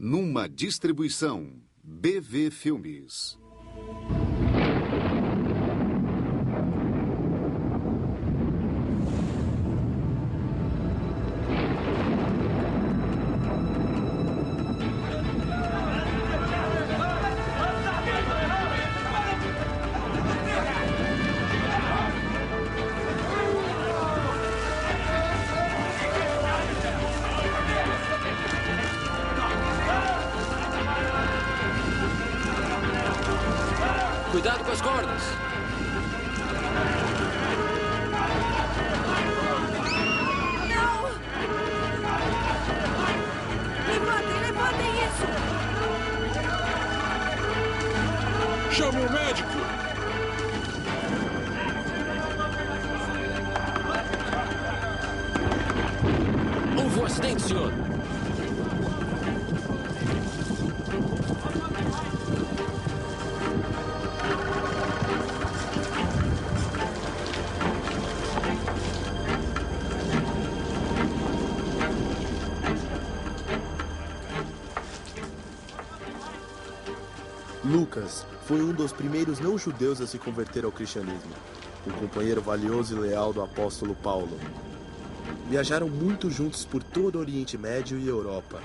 numa distribuição BV Filmes. Cuidado com as cordas. Não! Levantem isso! Chame o médico! Houve um acidente, senhor. Lucas foi um dos primeiros não-judeus a se converter ao cristianismo, um companheiro valioso e leal do apóstolo Paulo. Viajaram muito juntos por todo o Oriente Médio e Europa.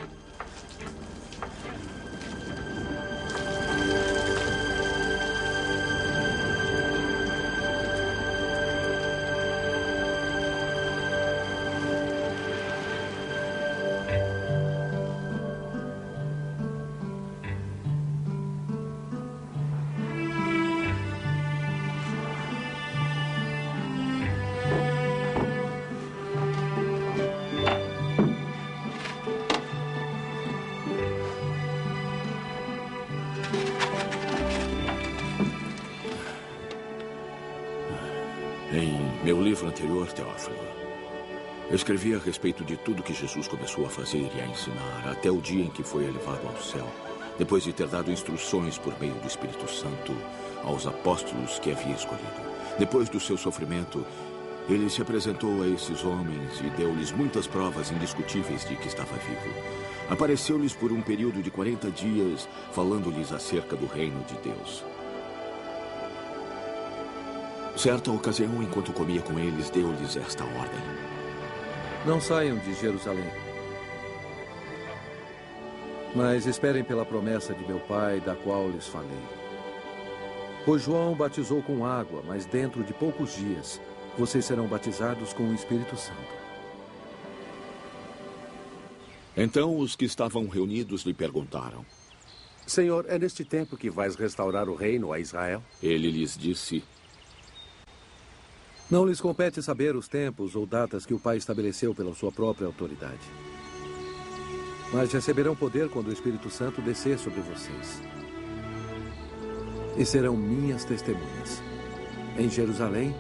Em meu livro anterior, Teófilo, eu escrevi a respeito de tudo que Jesus começou a fazer e a ensinar até o dia em que foi elevado ao céu, depois de ter dado instruções por meio do Espírito Santo aos apóstolos que havia escolhido. Depois do seu sofrimento, ele se apresentou a esses homens e deu-lhes muitas provas indiscutíveis de que estava vivo. Apareceu-lhes por um período de 40 dias, falando-lhes acerca do reino de Deus. Certa ocasião, enquanto comia com eles, deu-lhes esta ordem: não saiam de Jerusalém, mas esperem pela promessa de meu Pai, da qual lhes falei. Pois João batizou com água, mas dentro de poucos dias vocês serão batizados com o Espírito Santo. Então os que estavam reunidos lhe perguntaram: Senhor, é neste tempo que vais restaurar o reino a Israel? Ele lhes disse: não lhes compete saber os tempos ou datas que o Pai estabeleceu pela sua própria autoridade. Mas receberão poder quando o Espírito Santo descer sobre vocês. E serão minhas testemunhas em Jerusalém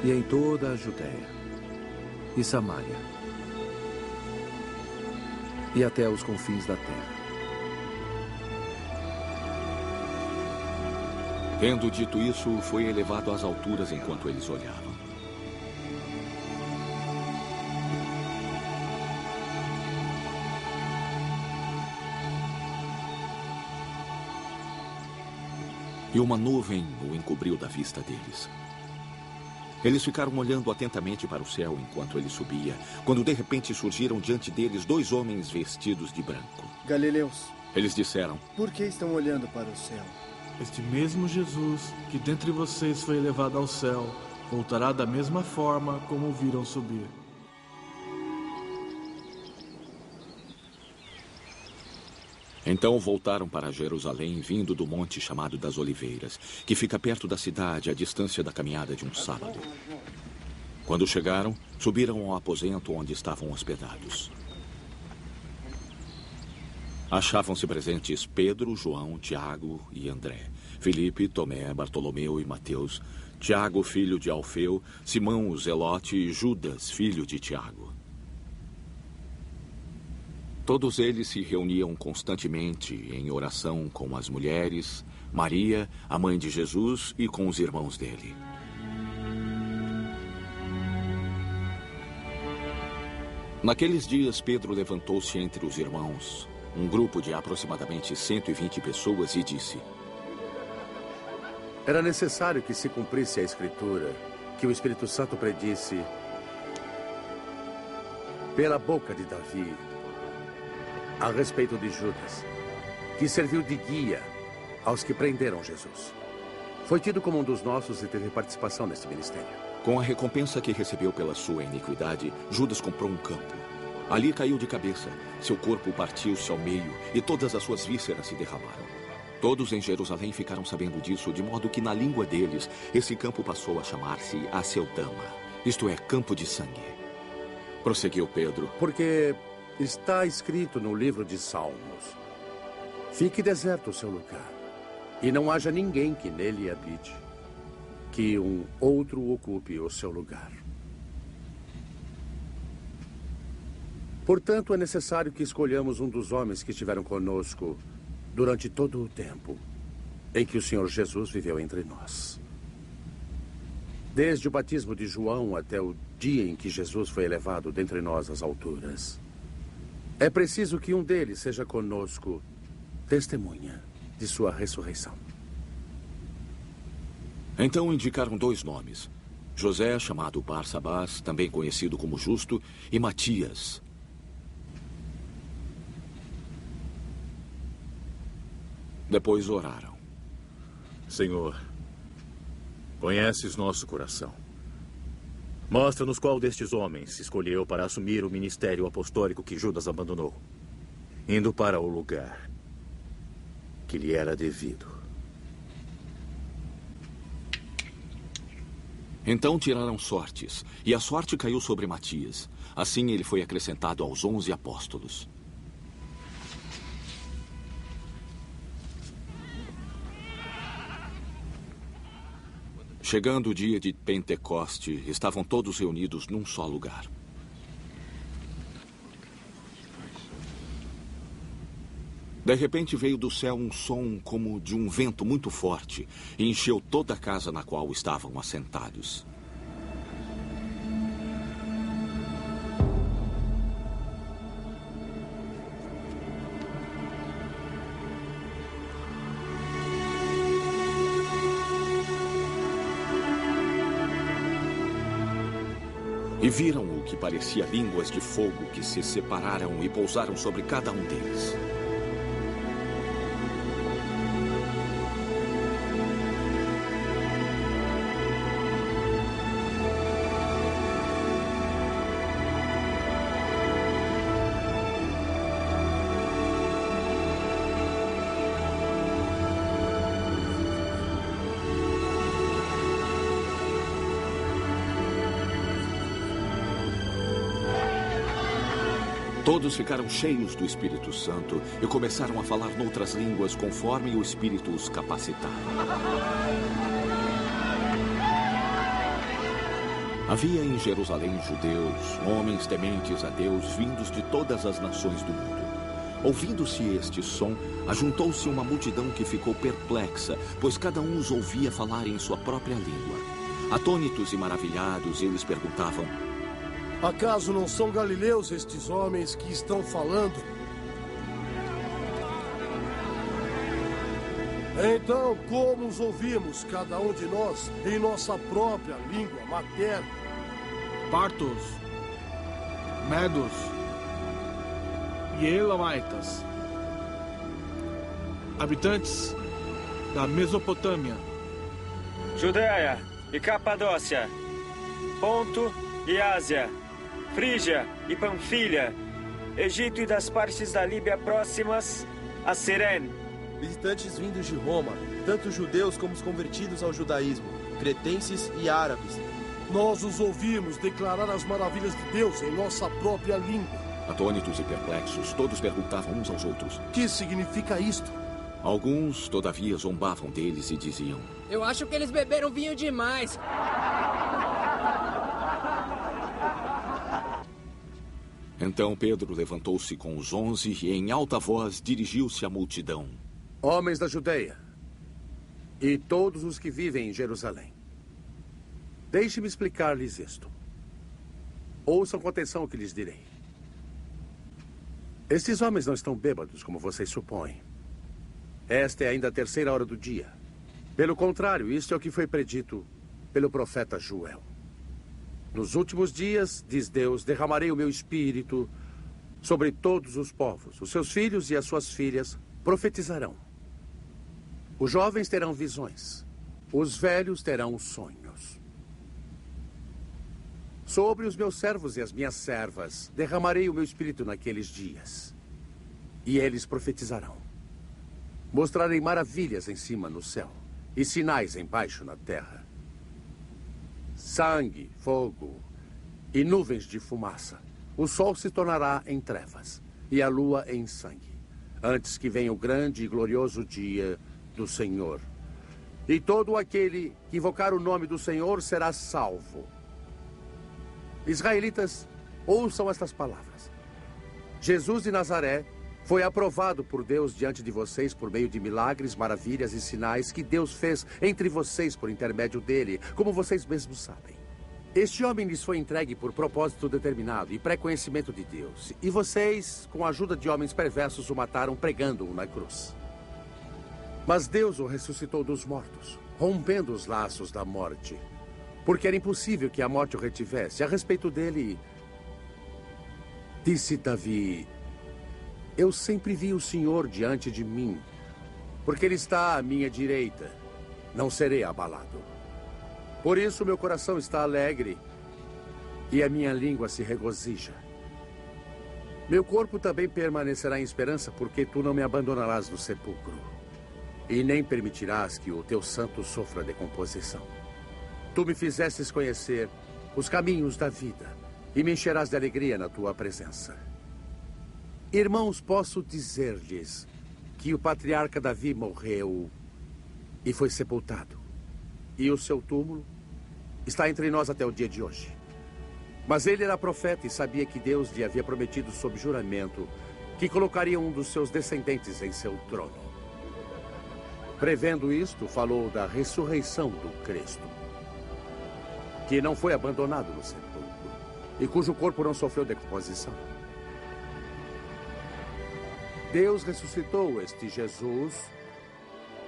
e em toda a Judéia e Samaria e até os confins da terra. Tendo dito isso, foi elevado às alturas enquanto eles olhavam. E uma nuvem o encobriu da vista deles. Eles ficaram olhando atentamente para o céu enquanto ele subia, quando de repente surgiram diante deles 2 homens vestidos de branco. Galileus, eles disseram: por que estão olhando para o céu? Este mesmo Jesus, que dentre vocês foi elevado ao céu, voltará da mesma forma como o viram subir. Então voltaram para Jerusalém, vindo do monte chamado das Oliveiras, que fica perto da cidade, à distância da caminhada de um sábado. Quando chegaram, subiram ao aposento onde estavam hospedados. Achavam-se presentes Pedro, João, Tiago e André, Filipe, Tomé, Bartolomeu e Mateus, Tiago, filho de Alfeu, Simão, o Zelote e Judas, filho de Tiago. Todos eles se reuniam constantemente em oração com as mulheres, Maria, a mãe de Jesus, e com os irmãos dele. Naqueles dias, Pedro levantou-se entre os irmãos, um grupo de aproximadamente 120 pessoas e disse: Era necessário que se cumprisse a Escritura, que o Espírito Santo predisse pela boca de Davi a respeito de Judas, que serviu de guia aos que prenderam Jesus. Foi tido como um dos nossos e teve participação nesse ministério. Com a recompensa que recebeu pela sua iniquidade, Judas comprou um campo. Ali caiu de cabeça, seu corpo partiu-se ao meio e todas as suas vísceras se derramaram. Todos em Jerusalém ficaram sabendo disso, de modo que na língua deles, esse campo passou a chamar-se Aceldama, isto é, campo de sangue. Prosseguiu Pedro. Porque está escrito no livro de Salmos: fique deserto o seu lugar, e não haja ninguém que nele habite, que um outro ocupe o seu lugar. Portanto, é necessário que escolhamos um dos homens que estiveram conosco durante todo o tempo em que o Senhor Jesus viveu entre nós. Desde o batismo de João até o dia em que Jesus foi elevado dentre nós às alturas. É preciso que um deles seja conosco, testemunha de sua ressurreição. Então indicaram 2 nomes: José, chamado Barsabás, também conhecido como Justo, e Matias. Depois oraram. Senhor, conheces nosso coração. Mostra-nos qual destes homens escolheu para assumir o ministério apostólico que Judas abandonou, indo para o lugar que lhe era devido. Então tiraram sortes, e a sorte caiu sobre Matias. Assim ele foi acrescentado aos 11 apóstolos. Chegando o dia de Pentecoste, estavam todos reunidos num só lugar. De repente veio do céu um som como de um vento muito forte e encheu toda a casa na qual estavam assentados. E viram o que parecia línguas de fogo que se separaram e pousaram sobre cada um deles. Todos ficaram cheios do Espírito Santo e começaram a falar noutras línguas conforme o Espírito os capacitava. Havia em Jerusalém judeus, homens tementes a Deus, vindos de todas as nações do mundo. Ouvindo-se este som, ajuntou-se uma multidão que ficou perplexa, pois cada um os ouvia falar em sua própria língua. Atônitos e maravilhados, eles perguntavam: acaso não são galileus estes homens que estão falando? Então, como os ouvimos, cada um de nós, em nossa própria língua materna? Partos, medos e elamitas, habitantes da Mesopotâmia, Judéia e Capadócia, Ponto e Ásia, Frígia e Panfilha, Egito e das partes da Líbia próximas a Cirene. Visitantes vindos de Roma, tanto judeus como os convertidos ao judaísmo, cretenses e árabes. Nós os ouvimos declarar as maravilhas de Deus em nossa própria língua. Atônitos e perplexos, todos perguntavam uns aos outros: que significa isto? Alguns, todavia, zombavam deles e diziam: eu acho que eles beberam vinho demais. Então Pedro levantou-se com os 11 e em alta voz dirigiu-se à multidão: homens da Judeia e todos os que vivem em Jerusalém, deixe-me explicar-lhes isto. Ouçam com atenção o que lhes direi. Estes homens não estão bêbados, como vocês supõem. Esta é ainda a 3ª hora do dia. Pelo contrário, isto é o que foi predito pelo profeta Joel. Nos últimos dias, diz Deus, derramarei o meu espírito sobre todos os povos. Os seus filhos e as suas filhas profetizarão. Os jovens terão visões. Os velhos terão sonhos. Sobre os meus servos e as minhas servas, derramarei o meu espírito naqueles dias. E eles profetizarão. Mostrarei maravilhas em cima no céu e sinais embaixo na terra. Sangue, fogo e nuvens de fumaça. O sol se tornará em trevas e a lua em sangue, antes que venha o grande e glorioso dia do Senhor. E todo aquele que invocar o nome do Senhor será salvo. Israelitas, ouçam estas palavras. Jesus de Nazaré foi aprovado por Deus diante de vocês por meio de milagres, maravilhas e sinais que Deus fez entre vocês por intermédio dele, como vocês mesmos sabem. Este homem lhes foi entregue por propósito determinado e pré-conhecimento de Deus. E vocês, com a ajuda de homens perversos, o mataram pregando-o na cruz. Mas Deus o ressuscitou dos mortos, rompendo os laços da morte. Porque era impossível que a morte o retivesse. A respeito dele, disse Davi: eu sempre vi o Senhor diante de mim, porque ele está à minha direita. Não serei abalado. Por isso meu coração está alegre e a minha língua se regozija. Meu corpo também permanecerá em esperança, porque tu não me abandonarás no sepulcro e nem permitirás que o teu santo sofra decomposição. Tu me fizestes conhecer os caminhos da vida e me encherás de alegria na tua presença. Irmãos, posso dizer-lhes que o patriarca Davi morreu e foi sepultado. E o seu túmulo está entre nós até o dia de hoje. Mas ele era profeta e sabia que Deus lhe havia prometido sob juramento que colocaria um dos seus descendentes em seu trono. Prevendo isto, falou da ressurreição do Cristo, que não foi abandonado no sepulcro e cujo corpo não sofreu decomposição. Deus ressuscitou este Jesus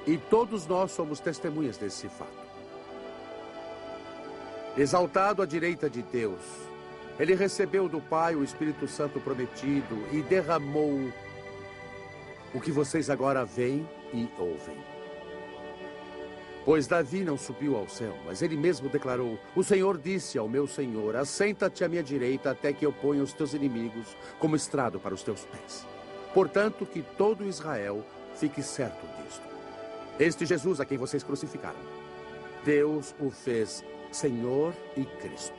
e todos nós somos testemunhas desse fato. Exaltado à direita de Deus, ele recebeu do Pai o Espírito Santo prometido e derramou o que vocês agora veem e ouvem. Pois Davi não subiu ao céu, mas ele mesmo declarou: o Senhor disse ao meu Senhor, assenta-te à minha direita até que eu ponha os teus inimigos como estrado para os teus pés. Portanto, que todo Israel fique certo disto. Este Jesus a quem vocês crucificaram, Deus o fez Senhor e Cristo.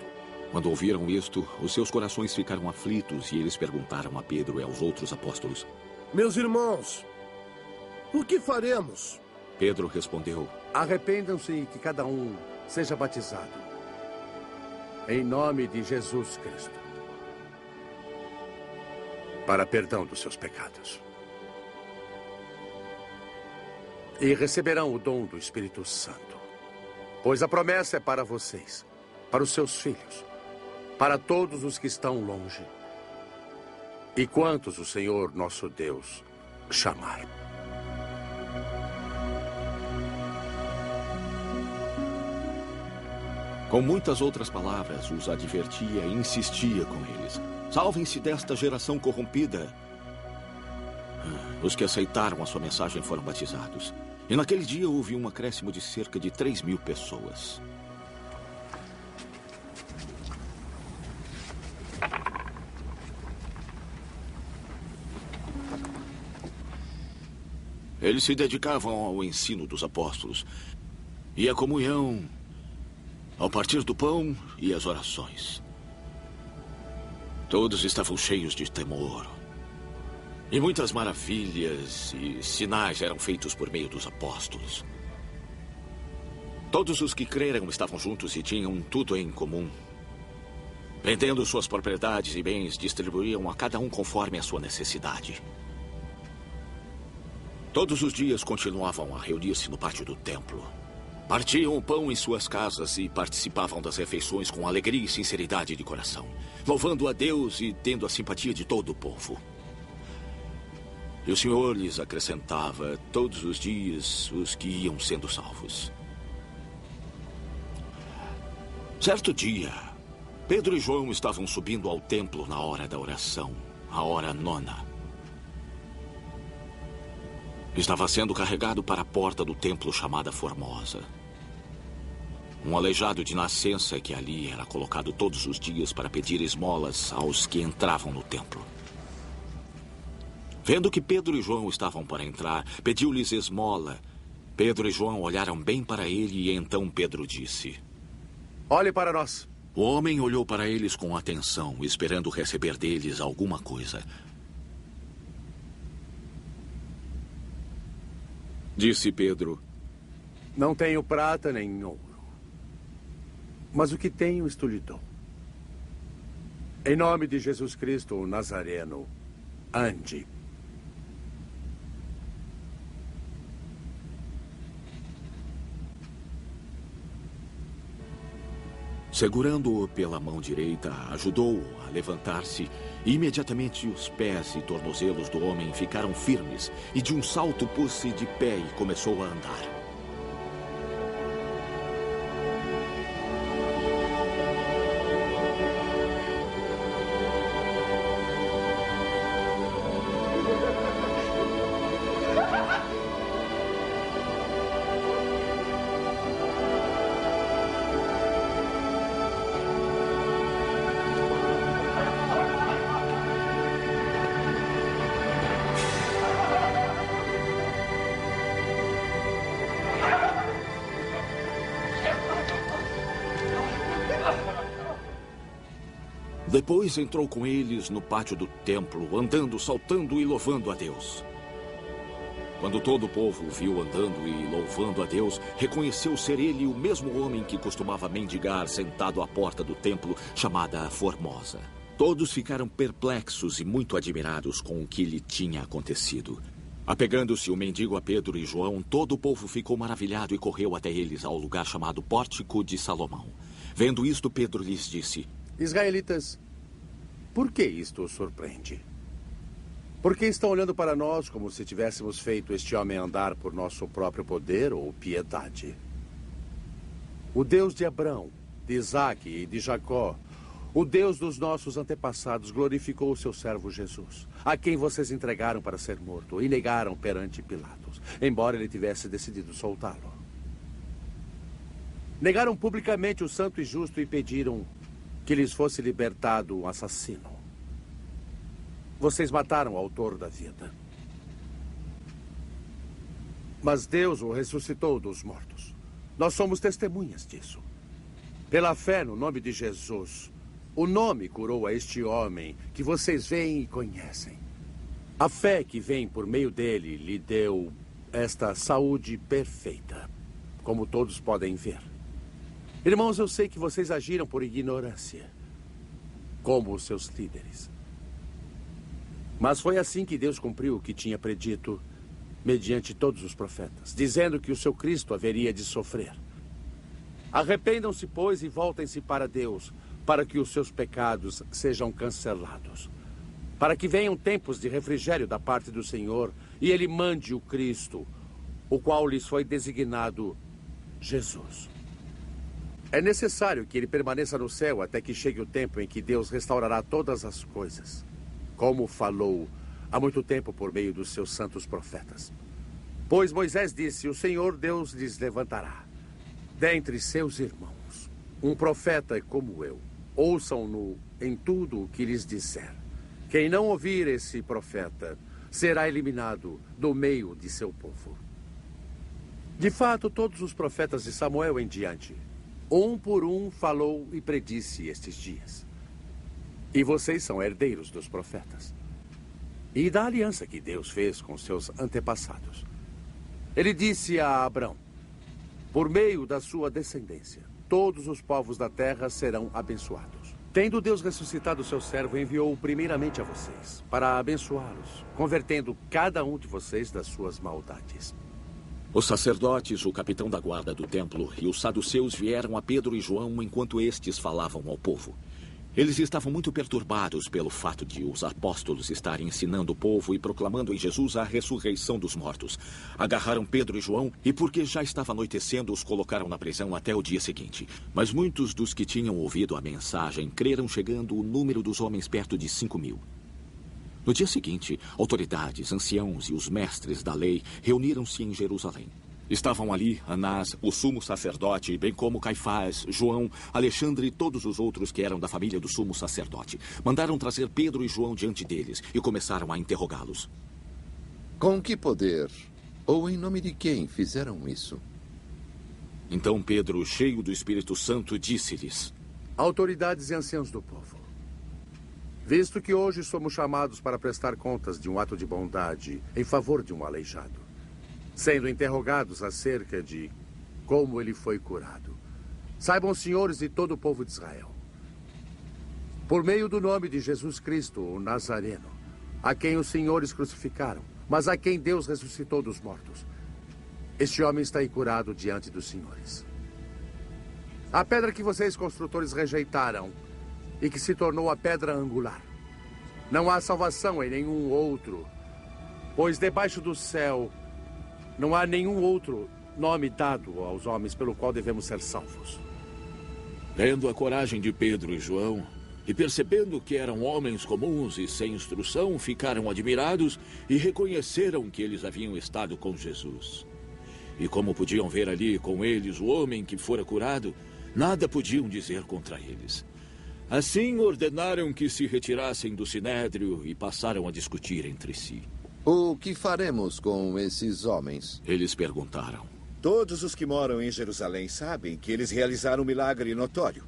Quando ouviram isto, os seus corações ficaram aflitos e eles perguntaram a Pedro e aos outros apóstolos: meus irmãos, o que faremos? Pedro respondeu: arrependam-se e que cada um seja batizado em nome de Jesus Cristo, para perdão dos seus pecados. E receberão o dom do Espírito Santo, pois a promessa é para vocês, para os seus filhos, para todos os que estão longe e quantos o Senhor nosso Deus chamar. Com muitas outras palavras, os advertia e insistia com eles: salvem-se desta geração corrompida. Os que aceitaram a sua mensagem foram batizados. E naquele dia houve um acréscimo de cerca de 3.000 pessoas. Eles se dedicavam ao ensino dos apóstolos e à comunhão, ao partir do pão e às orações. Todos estavam cheios de temor. E muitas maravilhas e sinais eram feitos por meio dos apóstolos. Todos os que creram estavam juntos e tinham tudo em comum. Vendendo suas propriedades e bens, distribuíam a cada um conforme a sua necessidade. Todos os dias continuavam a reunir-se no pátio do templo. Partiam o pão em suas casas e participavam das refeições com alegria e sinceridade de coração, louvando a Deus e tendo a simpatia de todo o povo. E o Senhor lhes acrescentava todos os dias os que iam sendo salvos. Certo dia, Pedro e João estavam subindo ao templo na hora da oração, a hora 9ª. Estava sendo carregado para a porta do templo chamada Formosa. Um aleijado de nascença que ali era colocado todos os dias para pedir esmolas aos que entravam no templo. Vendo que Pedro e João estavam para entrar, pediu-lhes esmola. Pedro e João olharam bem para ele e então Pedro disse: Olhe para nós. O homem olhou para eles com atenção, esperando receber deles alguma coisa. Disse Pedro: Não tenho prata nem ouro, mas o que tenho isto lhe dou. Em nome de Jesus Cristo, o Nazareno, ande. Segurando-o pela mão direita, ajudou-o a levantar-se e imediatamente os pés e tornozelos do homem ficaram firmes e de um salto pôs-se de pé e começou a andar. Depois entrou com eles no pátio do templo, andando, saltando e louvando a Deus. Quando todo o povo o viu andando e louvando a Deus, reconheceu ser ele o mesmo homem que costumava mendigar sentado à porta do templo, chamada Formosa. Todos ficaram perplexos e muito admirados com o que lhe tinha acontecido. Apegando-se o mendigo a Pedro e João, todo o povo ficou maravilhado e correu até eles ao lugar chamado Pórtico de Salomão. Vendo isto, Pedro lhes disse: Israelitas, por que isto os surpreende? Por que estão olhando para nós como se tivéssemos feito este homem andar por nosso próprio poder ou piedade? O Deus de Abraão, de Isaque e de Jacó, o Deus dos nossos antepassados, glorificou o seu servo Jesus, a quem vocês entregaram para ser morto e negaram perante Pilatos, embora ele tivesse decidido soltá-lo. Negaram publicamente o santo e justo e pediram que lhes fosse libertado um assassino. Vocês mataram o autor da vida. Mas Deus o ressuscitou dos mortos. Nós somos testemunhas disso. Pela fé no nome de Jesus, o nome curou a este homem que vocês veem e conhecem. A fé que vem por meio dele lhe deu esta saúde perfeita, como todos podem ver. Irmãos, eu sei que vocês agiram por ignorância, como os seus líderes. Mas foi assim que Deus cumpriu o que tinha predito mediante todos os profetas, dizendo que o seu Cristo haveria de sofrer. Arrependam-se, pois, e voltem-se para Deus, para que os seus pecados sejam cancelados, para que venham tempos de refrigério da parte do Senhor e Ele mande o Cristo, o qual lhes foi designado Jesus. É necessário que ele permaneça no céu até que chegue o tempo em que Deus restaurará todas as coisas, como falou há muito tempo por meio dos seus santos profetas. Pois Moisés disse: o Senhor Deus lhes levantará dentre seus irmãos um profeta como eu. Ouçam-no em tudo o que lhes disser. Quem não ouvir esse profeta será eliminado do meio de seu povo. De fato, todos os profetas de Samuel em diante, um por um, falou e predisse estes dias. E vocês são herdeiros dos profetas e da aliança que Deus fez com seus antepassados. Ele disse a Abraão: por meio da sua descendência, todos os povos da terra serão abençoados. Tendo Deus ressuscitado o seu servo, enviou-o primeiramente a vocês, para abençoá-los, convertendo cada um de vocês das suas maldades. Os sacerdotes, o capitão da guarda do templo e os saduceus vieram a Pedro e João enquanto estes falavam ao povo. Eles estavam muito perturbados pelo fato de os apóstolos estarem ensinando o povo e proclamando em Jesus a ressurreição dos mortos. Agarraram Pedro e João e, porque já estava anoitecendo, os colocaram na prisão até o dia seguinte. Mas muitos dos que tinham ouvido a mensagem creram, chegando o número dos homens perto de 5.000. No dia seguinte, autoridades, anciãos e os mestres da lei reuniram-se em Jerusalém. Estavam ali Anás, o sumo sacerdote, bem como Caifás, João, Alexandre e todos os outros que eram da família do sumo sacerdote. Mandaram trazer Pedro e João diante deles e começaram a interrogá-los. Com que poder ou em nome de quem fizeram isso? Então Pedro, cheio do Espírito Santo, disse-lhes: autoridades e anciãos do povo, visto que hoje somos chamados para prestar contas de um ato de bondade em favor de um aleijado, sendo interrogados acerca de como ele foi curado, saibam, senhores e todo o povo de Israel, por meio do nome de Jesus Cristo, o Nazareno, a quem os senhores crucificaram, mas a quem Deus ressuscitou dos mortos, este homem está aí curado diante dos senhores. A pedra que vocês, construtores, rejeitaram e que se tornou a pedra angular. Não há salvação em nenhum outro, pois debaixo do céu não há nenhum outro nome dado aos homens pelo qual devemos ser salvos. Vendo a coragem de Pedro e João, e percebendo que eram homens comuns e sem instrução, ficaram admirados e reconheceram que eles haviam estado com Jesus. E como podiam ver ali com eles o homem que fora curado, nada podiam dizer contra eles. Assim ordenaram que se retirassem do sinédrio e passaram a discutir entre si. O que faremos com esses homens? Eles perguntaram. Todos os que moram em Jerusalém sabem que eles realizaram um milagre notório,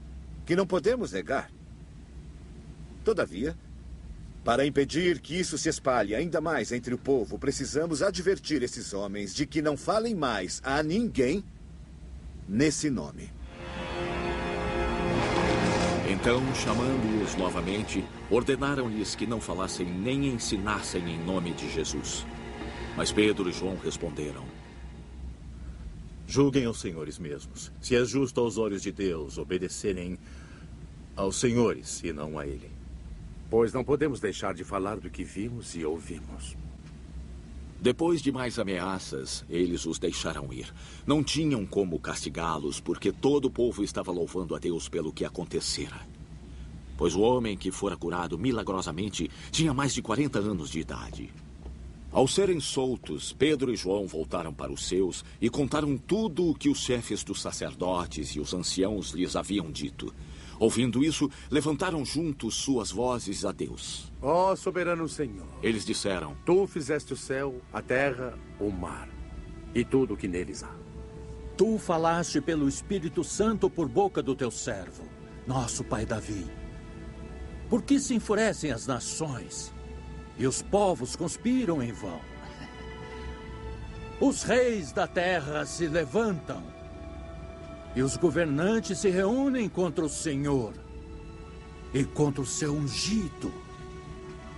que não podemos negar. Todavia, para impedir que isso se espalhe ainda mais entre o povo, precisamos advertir esses homens de que não falem mais a ninguém nesse nome. Então, chamando-os novamente, ordenaram-lhes que não falassem nem ensinassem em nome de Jesus. Mas Pedro e João responderam: julguem aos senhores mesmos, se é justo aos olhos de Deus obedecerem aos senhores e não a ele. Pois não podemos deixar de falar do que vimos e ouvimos. Depois de mais ameaças, eles os deixaram ir. Não tinham como castigá-los, porque todo o povo estava louvando a Deus pelo que acontecera. Pois o homem que fora curado milagrosamente tinha mais de 40 anos de idade. Ao serem soltos, Pedro e João voltaram para os seus e contaram tudo o que os chefes dos sacerdotes e os anciãos lhes haviam dito. Ouvindo isso, levantaram juntos suas vozes a Deus. Ó soberano Senhor, eles disseram: tu fizeste o céu, a terra, o mar e tudo o que neles há. Tu falaste pelo Espírito Santo por boca do teu servo, nosso pai Davi. Por que se enfurecem as nações e os povos conspiram em vão? Os reis da terra se levantam e os governantes se reúnem contra o Senhor e contra o seu ungido.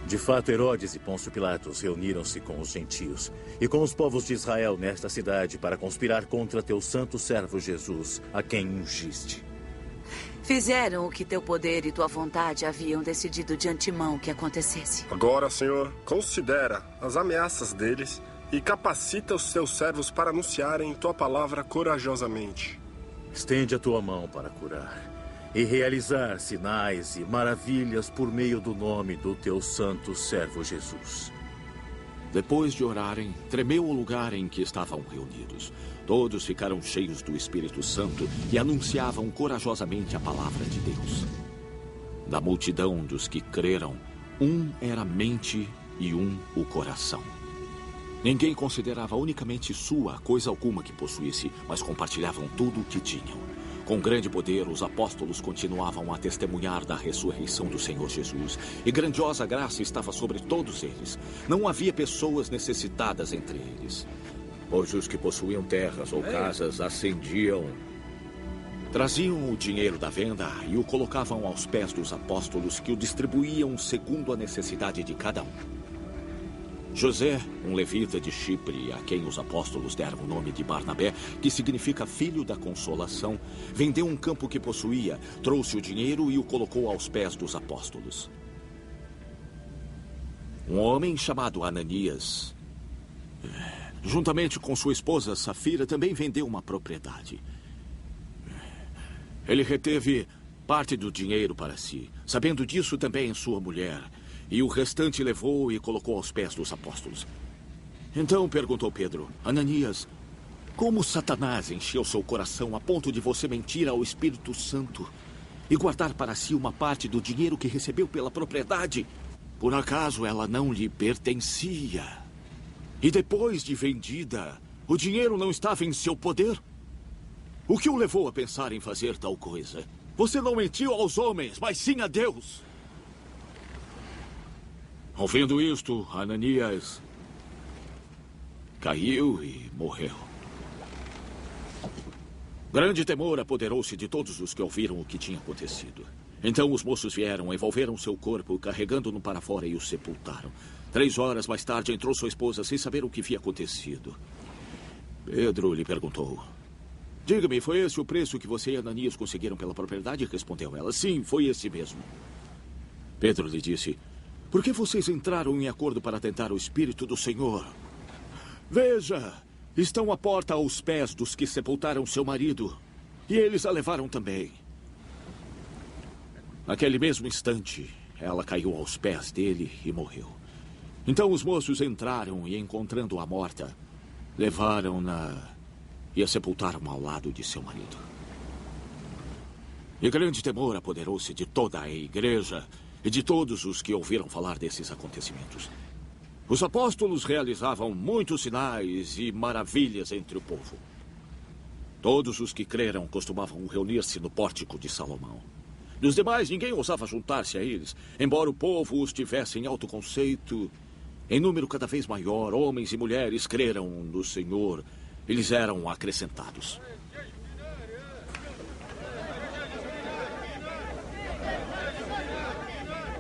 De fato, Herodes e Pôncio Pilatos reuniram-se com os gentios e com os povos de Israel nesta cidade para conspirar contra teu santo servo Jesus, a quem ungiste. Fizeram o que teu poder e tua vontade haviam decidido de antemão que acontecesse. Agora, Senhor, considera as ameaças deles e capacita os teus servos para anunciarem tua palavra corajosamente. Estende a tua mão para curar e realizar sinais e maravilhas por meio do nome do teu santo servo Jesus. Depois de orarem, tremeu o lugar em que estavam reunidos. Todos ficaram cheios do Espírito Santo e anunciavam corajosamente a palavra de Deus. Da multidão dos que creram, um era a mente e um o coração. Ninguém considerava unicamente sua coisa alguma que possuísse, mas compartilhavam tudo o que tinham. Com grande poder, os apóstolos continuavam a testemunhar da ressurreição do Senhor Jesus, e grandiosa graça estava sobre todos eles. Não havia pessoas necessitadas entre eles, pois os que possuíam terras ou casas ascendiam, traziam o dinheiro da venda e o colocavam aos pés dos apóstolos, que o distribuíam segundo a necessidade de cada um. José, um levita de Chipre, a quem os apóstolos deram o nome de Barnabé, que significa filho da consolação, vendeu um campo que possuía, trouxe o dinheiro e o colocou aos pés dos apóstolos. Um homem chamado Ananias, juntamente com sua esposa Safira, também vendeu uma propriedade. Ele reteve parte do dinheiro para si, sabendo disso também sua mulher, e o restante levou e colocou aos pés dos apóstolos. Então perguntou Pedro: Ananias, como Satanás encheu seu coração a ponto de você mentir ao Espírito Santo e guardar para si uma parte do dinheiro que recebeu pela propriedade? Por acaso ela não lhe pertencia? E depois de vendida, o dinheiro não estava em seu poder? O que o levou a pensar em fazer tal coisa? Você não mentiu aos homens, mas sim a Deus. Ouvindo isto, Ananias caiu e morreu. Grande temor apoderou-se de todos os que ouviram o que tinha acontecido. Então os moços vieram, envolveram seu corpo, carregando-no para fora e o sepultaram. 3 horas mais tarde entrou sua esposa sem saber o que havia acontecido. Pedro lhe perguntou: diga-me, foi esse o preço que você e Ananias conseguiram pela propriedade? Respondeu ela: sim, foi esse mesmo. Pedro lhe disse: por que vocês entraram em acordo para tentar o Espírito do Senhor? Veja, estão à porta aos pés dos que sepultaram seu marido, e eles a levaram também. Naquele mesmo instante, ela caiu aos pés dele e morreu. Então os moços entraram e, encontrando-a morta, levaram-na e a sepultaram ao lado de seu marido. E grande temor apoderou-se de toda a igreja e de todos os que ouviram falar desses acontecimentos. Os apóstolos realizavam muitos sinais e maravilhas entre o povo. Todos os que creram costumavam reunir-se no pórtico de Salomão. Dos demais, ninguém ousava juntar-se a eles, embora o povo os tivesse em alto conceito. Em número cada vez maior, homens e mulheres creram no Senhor. Eles eram acrescentados.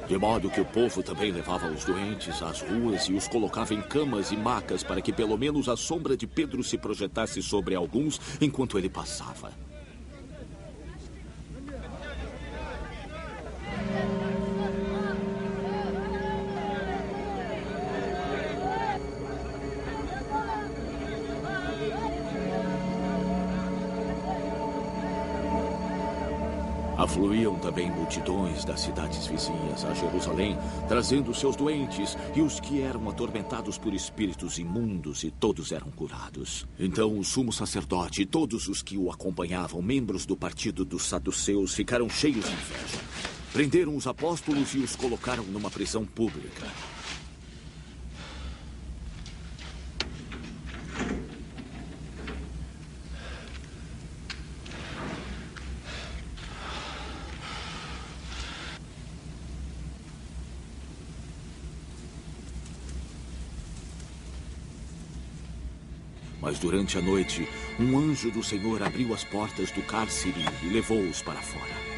De modo que o povo também levava os doentes às ruas e os colocava em camas e macas para que pelo menos a sombra de Pedro se projetasse sobre alguns enquanto ele passava. Afluíam também multidões das cidades vizinhas a Jerusalém, trazendo seus doentes e os que eram atormentados por espíritos imundos, e todos eram curados. Então o sumo sacerdote e todos os que o acompanhavam, membros do partido dos saduceus, ficaram cheios de inveja. Prenderam os apóstolos e os colocaram numa prisão pública. Mas durante a noite, um anjo do Senhor abriu as portas do cárcere e levou-os para fora.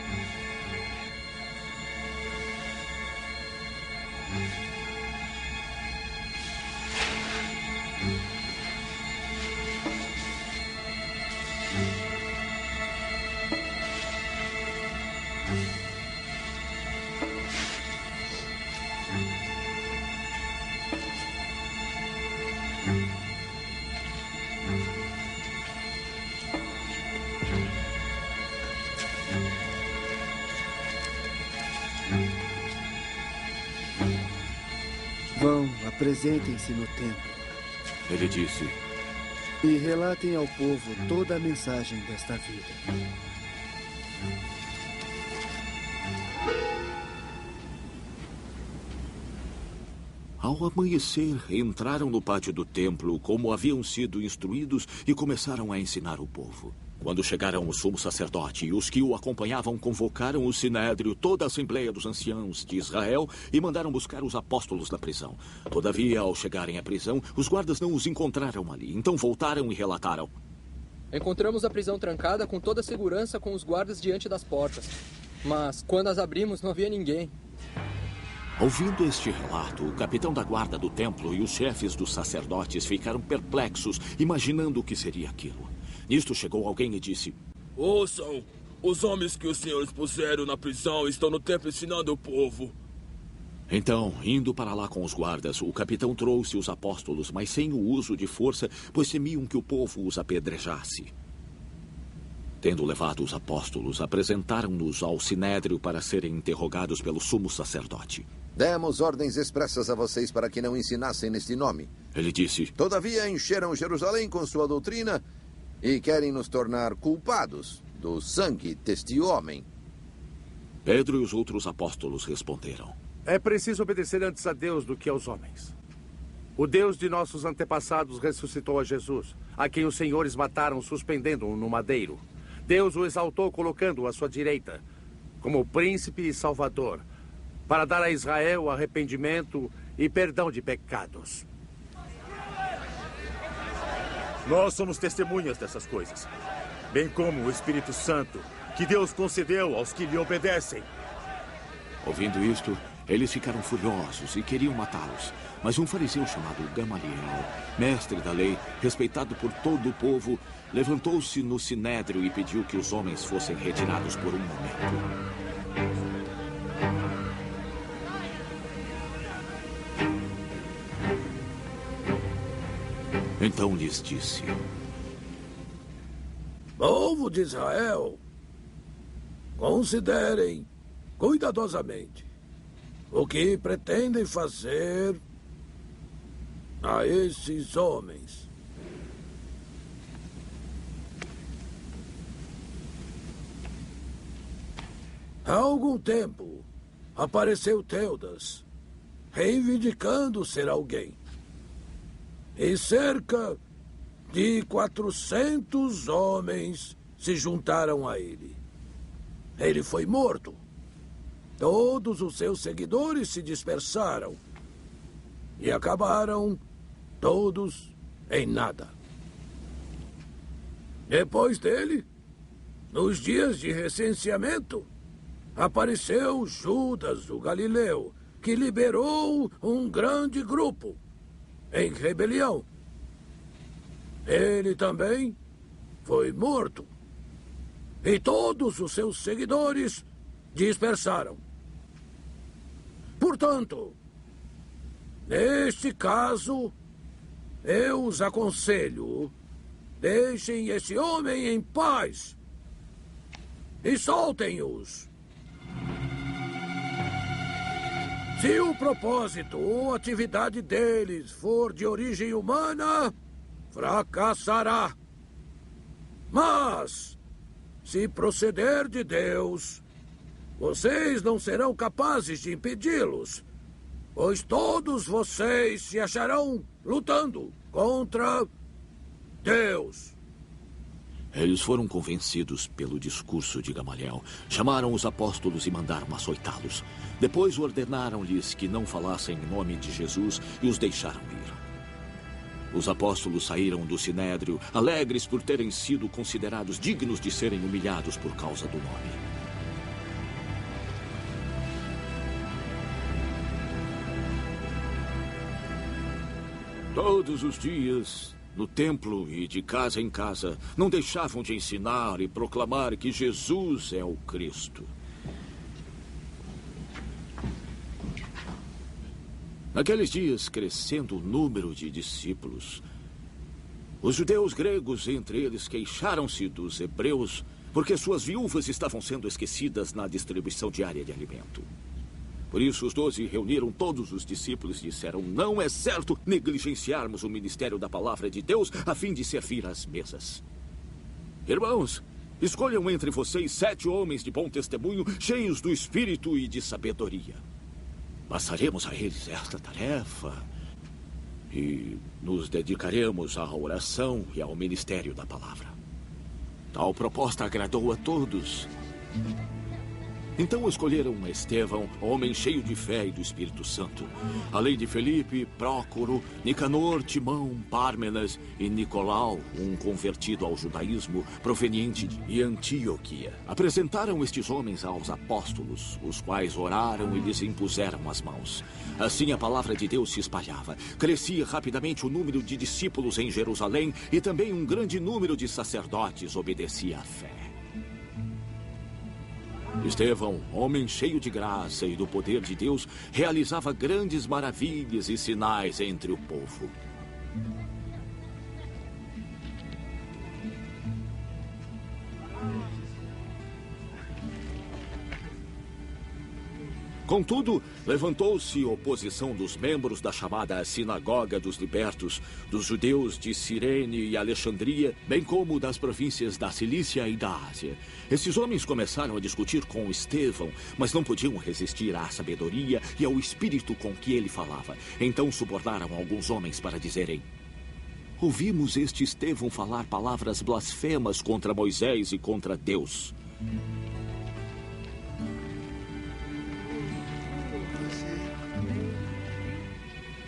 Vão, apresentem-se no templo. Ele disse: e relatem ao povo toda a mensagem desta vida. Ao amanhecer, entraram no pátio do templo como haviam sido instruídos e começaram a ensinar o povo. Quando chegaram o sumo sacerdote e os que o acompanhavam, convocaram o sinédrio, toda a assembleia dos anciãos de Israel, e mandaram buscar os apóstolos da prisão. Todavia, ao chegarem à prisão, os guardas não os encontraram ali. Então voltaram e relataram: encontramos a prisão trancada com toda a segurança, com os guardas diante das portas. Mas, quando as abrimos, não havia ninguém. Ouvindo este relato, o capitão da guarda do templo e os chefes dos sacerdotes ficaram perplexos, imaginando o que seria aquilo. Nisto chegou alguém e disse: Ouçam, os homens que os senhores puseram na prisão estão no templo ensinando o povo. Então, indo para lá com os guardas, o capitão trouxe os apóstolos, mas sem o uso de força, pois temiam que o povo os apedrejasse. Tendo levado os apóstolos, apresentaram-nos ao sinédrio para serem interrogados pelo sumo sacerdote. Demos ordens expressas a vocês para que não ensinassem neste nome. Ele disse: Todavia encheram Jerusalém com sua doutrina e querem nos tornar culpados do sangue deste homem. Pedro e os outros apóstolos responderam: É preciso obedecer antes a Deus do que aos homens. O Deus de nossos antepassados ressuscitou a Jesus, a quem os senhores mataram suspendendo-o no madeiro. Deus o exaltou colocando-o à sua direita, como príncipe e salvador, para dar a Israel arrependimento e perdão de pecados. Nós somos testemunhas dessas coisas, bem como o Espírito Santo, que Deus concedeu aos que lhe obedecem. Ouvindo isto, eles ficaram furiosos e queriam matá-los. Mas um fariseu chamado Gamaliel, mestre da lei, respeitado por todo o povo, levantou-se no sinédrio e pediu que os homens fossem retirados por um momento. Então lhes disse: Povo de Israel, considerem cuidadosamente o que pretendem fazer a esses homens. Há algum tempo apareceu Teudas, reivindicando ser alguém. E cerca de 400 homens se juntaram a ele. Ele foi morto. Todos os seus seguidores se dispersaram e acabaram todos em nada. Depois dele, nos dias de recenseamento, apareceu Judas, o Galileu, que liderou um grande grupo em rebelião. Ele também foi morto. E todos os seus seguidores dispersaram. Portanto, neste caso, eu os aconselho, deixem esse homem em paz e soltem-os. Se o propósito ou atividade deles for de origem humana, fracassará. Mas, se proceder de Deus, vocês não serão capazes de impedi-los, pois todos vocês se acharão lutando contra Deus. Eles foram convencidos pelo discurso de Gamaliel. Chamaram os apóstolos e mandaram açoitá-los. Depois ordenaram-lhes que não falassem em nome de Jesus e os deixaram ir. Os apóstolos saíram do sinédrio, alegres por terem sido considerados dignos de serem humilhados por causa do nome. Todos os dias, no templo e de casa em casa, não deixavam de ensinar e proclamar que Jesus é o Cristo. Naqueles dias, crescendo o número de discípulos, os judeus gregos, entre eles, queixaram-se dos hebreus porque suas viúvas estavam sendo esquecidas na distribuição diária de alimento. Por isso, os 12 reuniram todos os discípulos e disseram: não é certo negligenciarmos o ministério da palavra de Deus a fim de servir às mesas. Irmãos, escolham entre vocês 7 homens de bom testemunho, cheios do espírito e de sabedoria. Passaremos a eles esta tarefa e nos dedicaremos à oração e ao ministério da palavra. Tal proposta agradou a todos. Então escolheram Estevão, homem cheio de fé e do Espírito Santo, além de Felipe, Prócoro, Nicanor, Timão, Pármenas e Nicolau, um convertido ao judaísmo proveniente de Antioquia. Apresentaram estes homens aos apóstolos, os quais oraram e lhes impuseram as mãos. Assim a palavra de Deus se espalhava. Crescia rapidamente o número de discípulos em Jerusalém e também um grande número de sacerdotes obedecia à fé. Estevão, homem cheio de graça e do poder de Deus, realizava grandes maravilhas e sinais entre o povo. Contudo, levantou-se oposição dos membros da chamada Sinagoga dos Libertos, dos judeus de Cirene e Alexandria, bem como das províncias da Cilícia e da Ásia. Esses homens começaram a discutir com Estevão, mas não podiam resistir à sabedoria e ao espírito com que ele falava. Então subornaram alguns homens para dizerem: ouvimos este Estevão falar palavras blasfemas contra Moisés e contra Deus.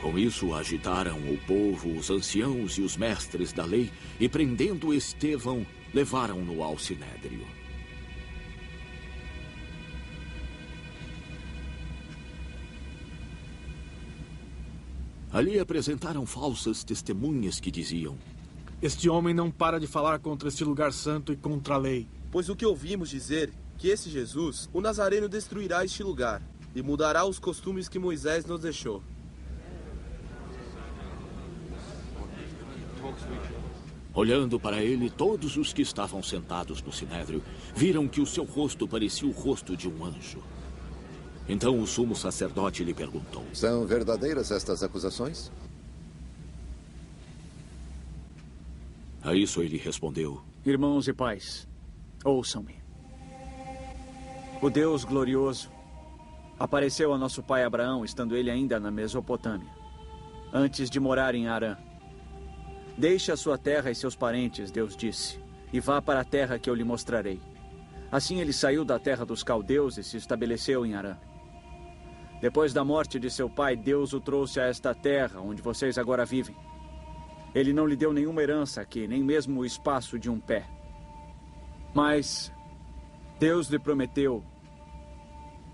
Com isso, agitaram o povo, os anciãos e os mestres da lei, e prendendo Estevão, levaram-no ao sinédrio. Ali apresentaram falsas testemunhas que diziam: este homem não para de falar contra este lugar santo e contra a lei. Pois o que ouvimos dizer, que esse Jesus, o Nazareno, destruirá este lugar e mudará os costumes que Moisés nos deixou. Olhando para ele, todos os que estavam sentados no sinédrio viram que o seu rosto parecia o rosto de um anjo. Então o sumo sacerdote lhe perguntou: são verdadeiras estas acusações? A isso ele respondeu: irmãos e pais, ouçam-me. O Deus glorioso apareceu a nosso pai Abraão, estando ele ainda na Mesopotâmia, antes de morar em Harã. Deixe a sua terra e seus parentes, Deus disse, e vá para a terra que eu lhe mostrarei. Assim ele saiu da terra dos caldeus e se estabeleceu em Harã. Depois da morte de seu pai, Deus o trouxe a esta terra, onde vocês agora vivem. Ele não lhe deu nenhuma herança aqui, nem mesmo o espaço de um pé. Mas Deus lhe prometeu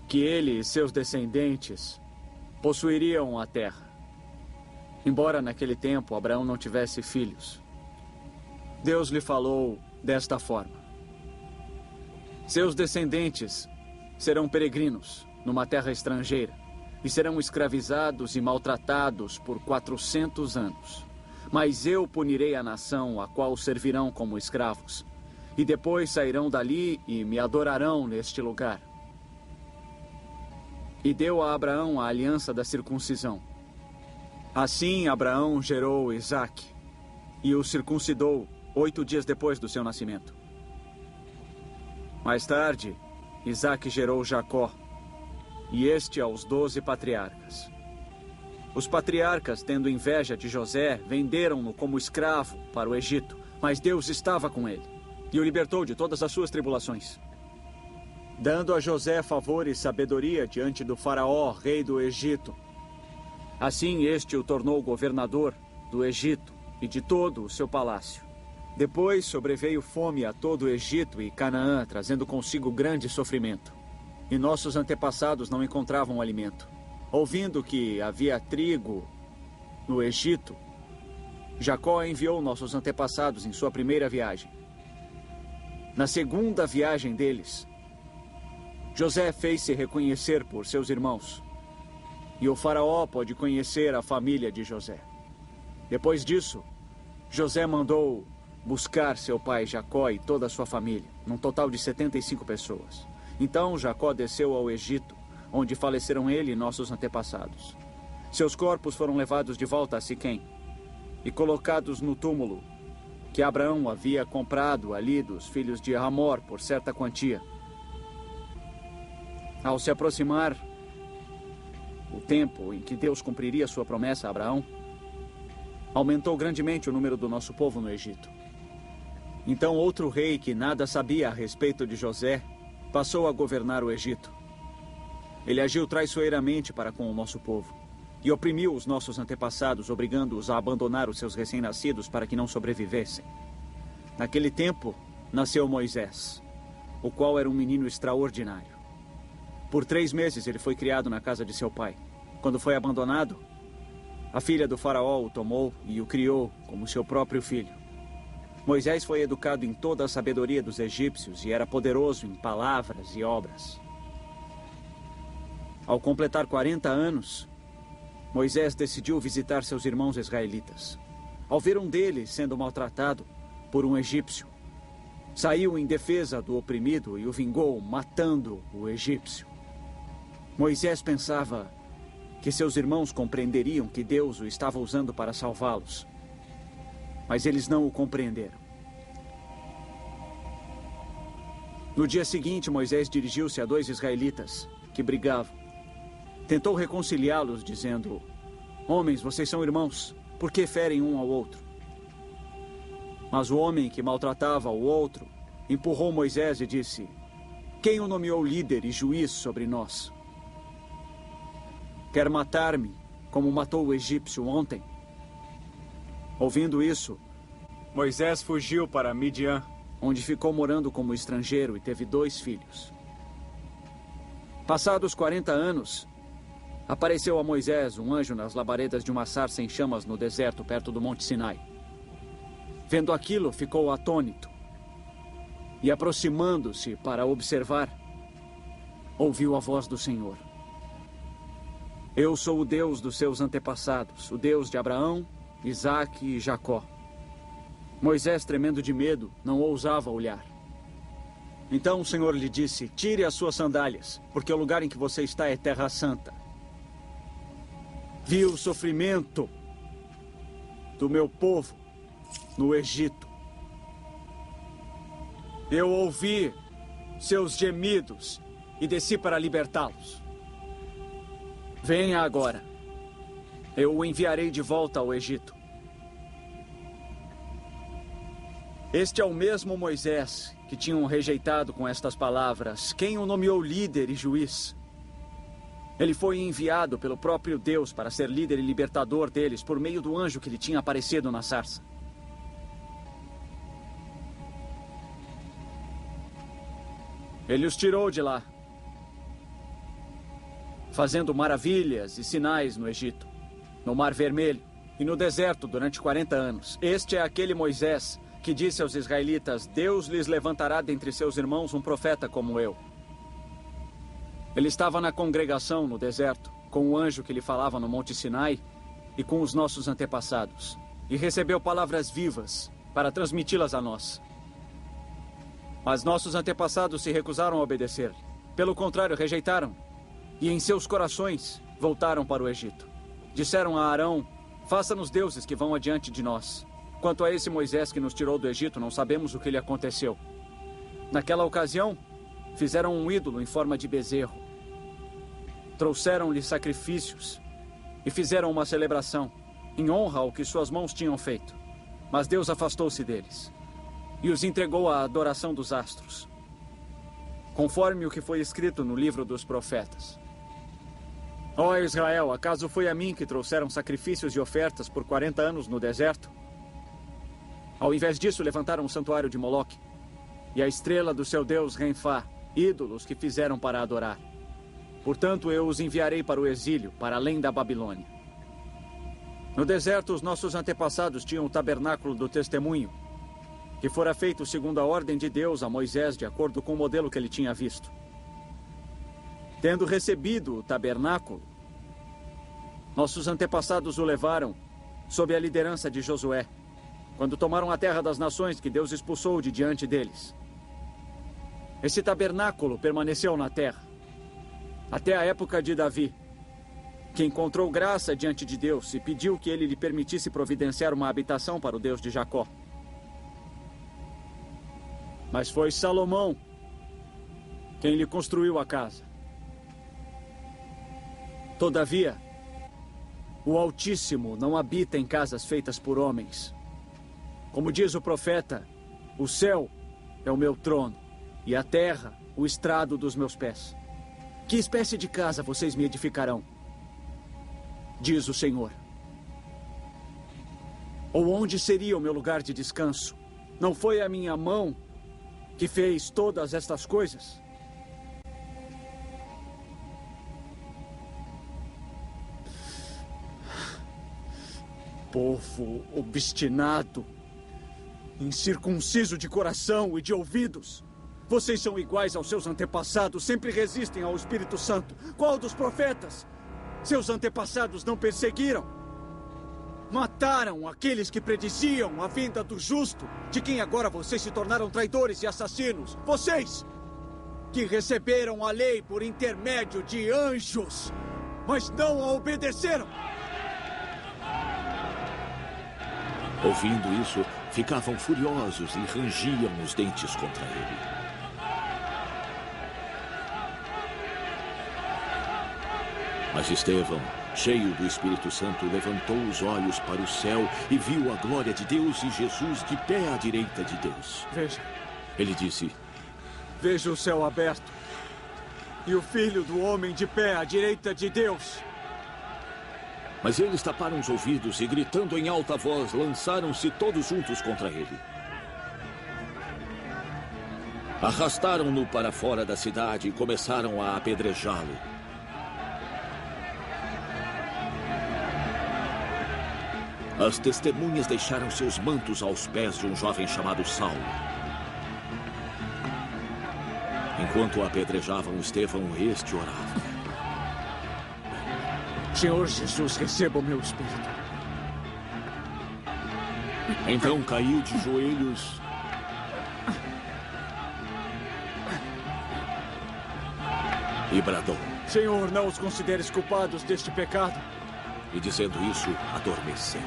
que ele e seus descendentes possuiriam a terra. Embora naquele tempo Abraão não tivesse filhos, Deus lhe falou desta forma: seus descendentes serão peregrinos numa terra estrangeira e serão escravizados e maltratados por 400 anos. Mas eu punirei a nação a qual servirão como escravos, e depois sairão dali e me adorarão neste lugar. E deu a Abraão a aliança da circuncisão. Assim Abraão gerou Isaque e o circuncidou 8 dias depois do seu nascimento. Mais tarde, Isaque gerou Jacó, e este aos 12 patriarcas. Os patriarcas, tendo inveja de José, venderam-no como escravo para o Egito, mas Deus estava com ele e o libertou de todas as suas tribulações, dando a José favor e sabedoria diante do faraó, rei do Egito. Assim este o tornou governador do Egito e de todo o seu palácio. Depois sobreveio fome a todo o Egito e Canaã, trazendo consigo grande sofrimento. E nossos antepassados não encontravam alimento. Ouvindo que havia trigo no Egito, Jacó enviou nossos antepassados em sua primeira viagem. Na segunda viagem deles, José fez-se reconhecer por seus irmãos, e o faraó pôde conhecer a família de José. Depois disso, José mandou buscar seu pai Jacó e toda a sua família, num total de 75 pessoas. Então Jacó desceu ao Egito, onde faleceram ele e nossos antepassados. Seus corpos foram levados de volta a Siquém e colocados no túmulo que Abraão havia comprado ali dos filhos de Hamor por certa quantia. Ao se aproximar o tempo em que Deus cumpriria sua promessa a Abraão, aumentou grandemente o número do nosso povo no Egito. Então outro rei que nada sabia a respeito de José passou a governar o Egito. Ele agiu traiçoeiramente para com o nosso povo e oprimiu os nossos antepassados, obrigando-os a abandonar os seus recém-nascidos para que não sobrevivessem. Naquele tempo, nasceu Moisés, o qual era um menino extraordinário. Por 3 meses ele foi criado na casa de seu pai. Quando foi abandonado, a filha do faraó o tomou e o criou como seu próprio filho. Moisés foi educado em toda a sabedoria dos egípcios e era poderoso em palavras e obras. Ao completar 40 anos, Moisés decidiu visitar seus irmãos israelitas. Ao ver um deles sendo maltratado por um egípcio, saiu em defesa do oprimido e o vingou, matando o egípcio. Moisés pensava que seus irmãos compreenderiam que Deus o estava usando para salvá-los. Mas eles não o compreenderam. No dia seguinte, Moisés dirigiu-se a 2 israelitas que brigavam. Tentou reconciliá-los, dizendo: "Homens, vocês são irmãos, por que ferem um ao outro?" Mas o homem que maltratava o outro empurrou Moisés e disse: "Quem o nomeou líder e juiz sobre nós? Quer matar-me, como matou o egípcio ontem?" Ouvindo isso, Moisés fugiu para Midian, onde ficou morando como estrangeiro e teve 2 filhos. Passados 40 anos, apareceu a Moisés um anjo nas labaredas de uma sarça em chamas no deserto, perto do Monte Sinai. Vendo aquilo, ficou atônito. E aproximando-se para observar, ouviu a voz do Senhor: "Eu sou o Deus dos seus antepassados, o Deus de Abraão, Isaque e Jacó." Moisés, tremendo de medo, não ousava olhar. Então o Senhor lhe disse: "Tire as suas sandálias, porque o lugar em que você está é terra santa. Vi o sofrimento do meu povo no Egito. Eu ouvi seus gemidos e desci para libertá-los. Venha agora. Eu o enviarei de volta ao Egito." Este é o mesmo Moisés que tinham rejeitado com estas palavras: "Quem o nomeou líder e juiz?" Ele foi enviado pelo próprio Deus para ser líder e libertador deles por meio do anjo que lhe tinha aparecido na sarça. Ele os tirou de lá, fazendo maravilhas e sinais no Egito, no Mar Vermelho e no deserto durante 40 anos. Este é aquele Moisés que disse aos israelitas: "Deus lhes levantará dentre seus irmãos um profeta como eu." Ele estava na congregação no deserto, com o anjo que lhe falava no Monte Sinai e com os nossos antepassados, e recebeu palavras vivas para transmiti-las a nós. Mas nossos antepassados se recusaram a obedecer. Pelo contrário, rejeitaram, e em seus corações voltaram para o Egito. Disseram a Arão: "Faça-nos deuses que vão adiante de nós. Quanto a esse Moisés que nos tirou do Egito, não sabemos o que lhe aconteceu." Naquela ocasião, fizeram um ídolo em forma de bezerro. Trouxeram-lhe sacrifícios e fizeram uma celebração em honra ao que suas mãos tinham feito. Mas Deus afastou-se deles e os entregou à adoração dos astros, conforme o que foi escrito no livro dos profetas: "Ó Israel, acaso foi a mim que trouxeram sacrifícios e ofertas por 40 anos no deserto? Ao invés disso, levantaram o santuário de Moloque e a estrela do seu deus Renfá, ídolos que fizeram para adorar. Portanto, eu os enviarei para o exílio, para além da Babilônia." No deserto, os nossos antepassados tinham o tabernáculo do testemunho, que fora feito segundo a ordem de Deus a Moisés, de acordo com o modelo que ele tinha visto. Tendo recebido o tabernáculo, nossos antepassados o levaram sob a liderança de Josué, quando tomaram a terra das nações que Deus expulsou de diante deles. Esse tabernáculo permaneceu na terra até a época de Davi, que encontrou graça diante de Deus e pediu que ele lhe permitisse providenciar uma habitação para o Deus de Jacó. Mas foi Salomão quem lhe construiu a casa. Todavia, o Altíssimo não habita em casas feitas por homens. Como diz o profeta: "O céu é o meu trono e a terra o estrado dos meus pés. Que espécie de casa vocês me edificarão? Diz o Senhor. Ou onde seria o meu lugar de descanso? Não foi a minha mão que fez todas estas coisas? Povo obstinado, incircunciso de coração e de ouvidos. Vocês são iguais aos seus antepassados, sempre resistem ao Espírito Santo. Qual dos profetas seus antepassados não perseguiram? Mataram aqueles que prediziam a vinda do justo, de quem agora vocês se tornaram traidores e assassinos. Vocês, que receberam a lei por intermédio de anjos, mas não a obedeceram. Ouvindo isso, ficavam furiosos e rangiam os dentes contra ele. Mas Estevão, cheio do Espírito Santo, levantou os olhos para o céu e viu a glória de Deus e Jesus de pé à direita de Deus. Veja. Ele disse: Veja o céu aberto e o Filho do Homem de pé à direita de Deus. Mas eles taparam os ouvidos e, gritando em alta voz, lançaram-se todos juntos contra ele. Arrastaram-no para fora da cidade e começaram a apedrejá-lo. As testemunhas deixaram seus mantos aos pés de um jovem chamado Saulo. Enquanto apedrejavam Estevão, este orava: Senhor Jesus, receba o meu espírito. Então caiu de joelhos e bradou: Senhor, não os consideres culpados deste pecado. E dizendo isso, adormeceu.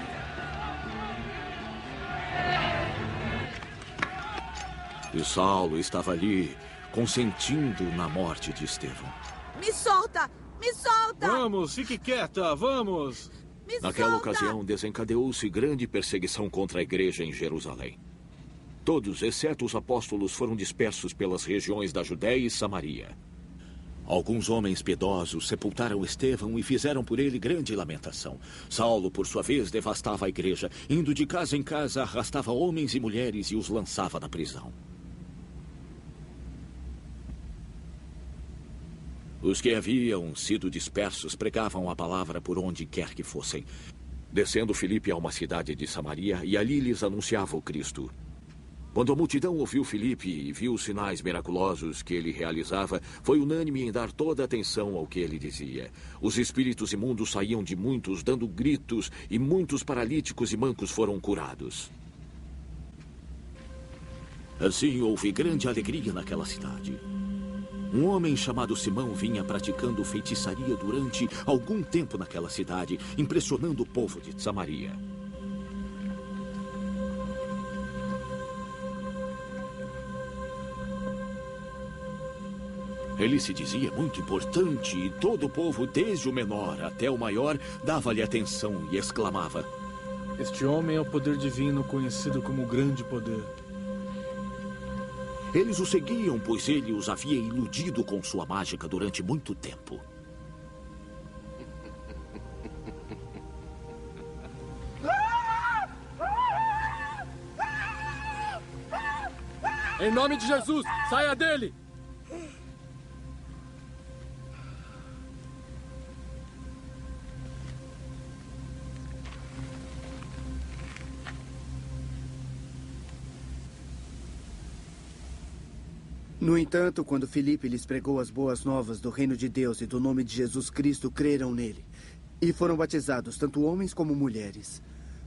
E Saulo estava ali, consentindo na morte de Estevão. Me solta! Me solta! Vamos, fique quieta, vamos! Naquela ocasião, desencadeou-se grande perseguição contra a igreja em Jerusalém. Todos, exceto os apóstolos, foram dispersos pelas regiões da Judéia e Samaria. Alguns homens piedosos sepultaram Estevão e fizeram por ele grande lamentação. Saulo, por sua vez, devastava a igreja. Indo de casa em casa, arrastava homens e mulheres e os lançava na prisão. Os que haviam sido dispersos pregavam a palavra por onde quer que fossem. Descendo Filipe a uma cidade de Samaria, e ali lhes anunciava o Cristo. Quando a multidão ouviu Filipe e viu os sinais miraculosos que ele realizava, foi unânime em dar toda a atenção ao que ele dizia. Os espíritos imundos saíam de muitos, dando gritos, e muitos paralíticos e mancos foram curados. Assim houve grande alegria naquela cidade. Um homem chamado Simão vinha praticando feitiçaria durante algum tempo naquela cidade, impressionando o povo de Samaria. Ele se dizia muito importante e todo o povo, desde o menor até o maior, dava-lhe atenção e exclamava: Este homem é o poder divino, conhecido como grande poder. Eles o seguiam, pois ele os havia iludido com sua mágica durante muito tempo. Em nome de Jesus, saia dele! No entanto, quando Filipe lhes pregou as boas novas do reino de Deus e do nome de Jesus Cristo, creram nele. E foram batizados, tanto homens como mulheres.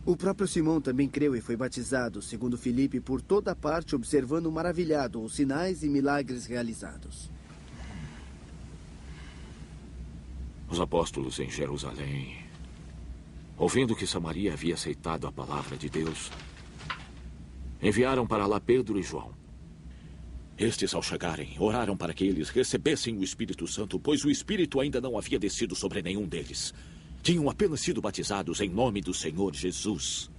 O próprio Simão também creu e foi batizado, segundo Filipe, por toda parte, observando maravilhado os sinais e milagres realizados. Os apóstolos em Jerusalém, ouvindo que Samaria havia aceitado a palavra de Deus, enviaram para lá Pedro e João. Estes, ao chegarem, oraram para que eles recebessem o Espírito Santo, pois o Espírito ainda não havia descido sobre nenhum deles. Tinham apenas sido batizados em nome do Senhor Jesus.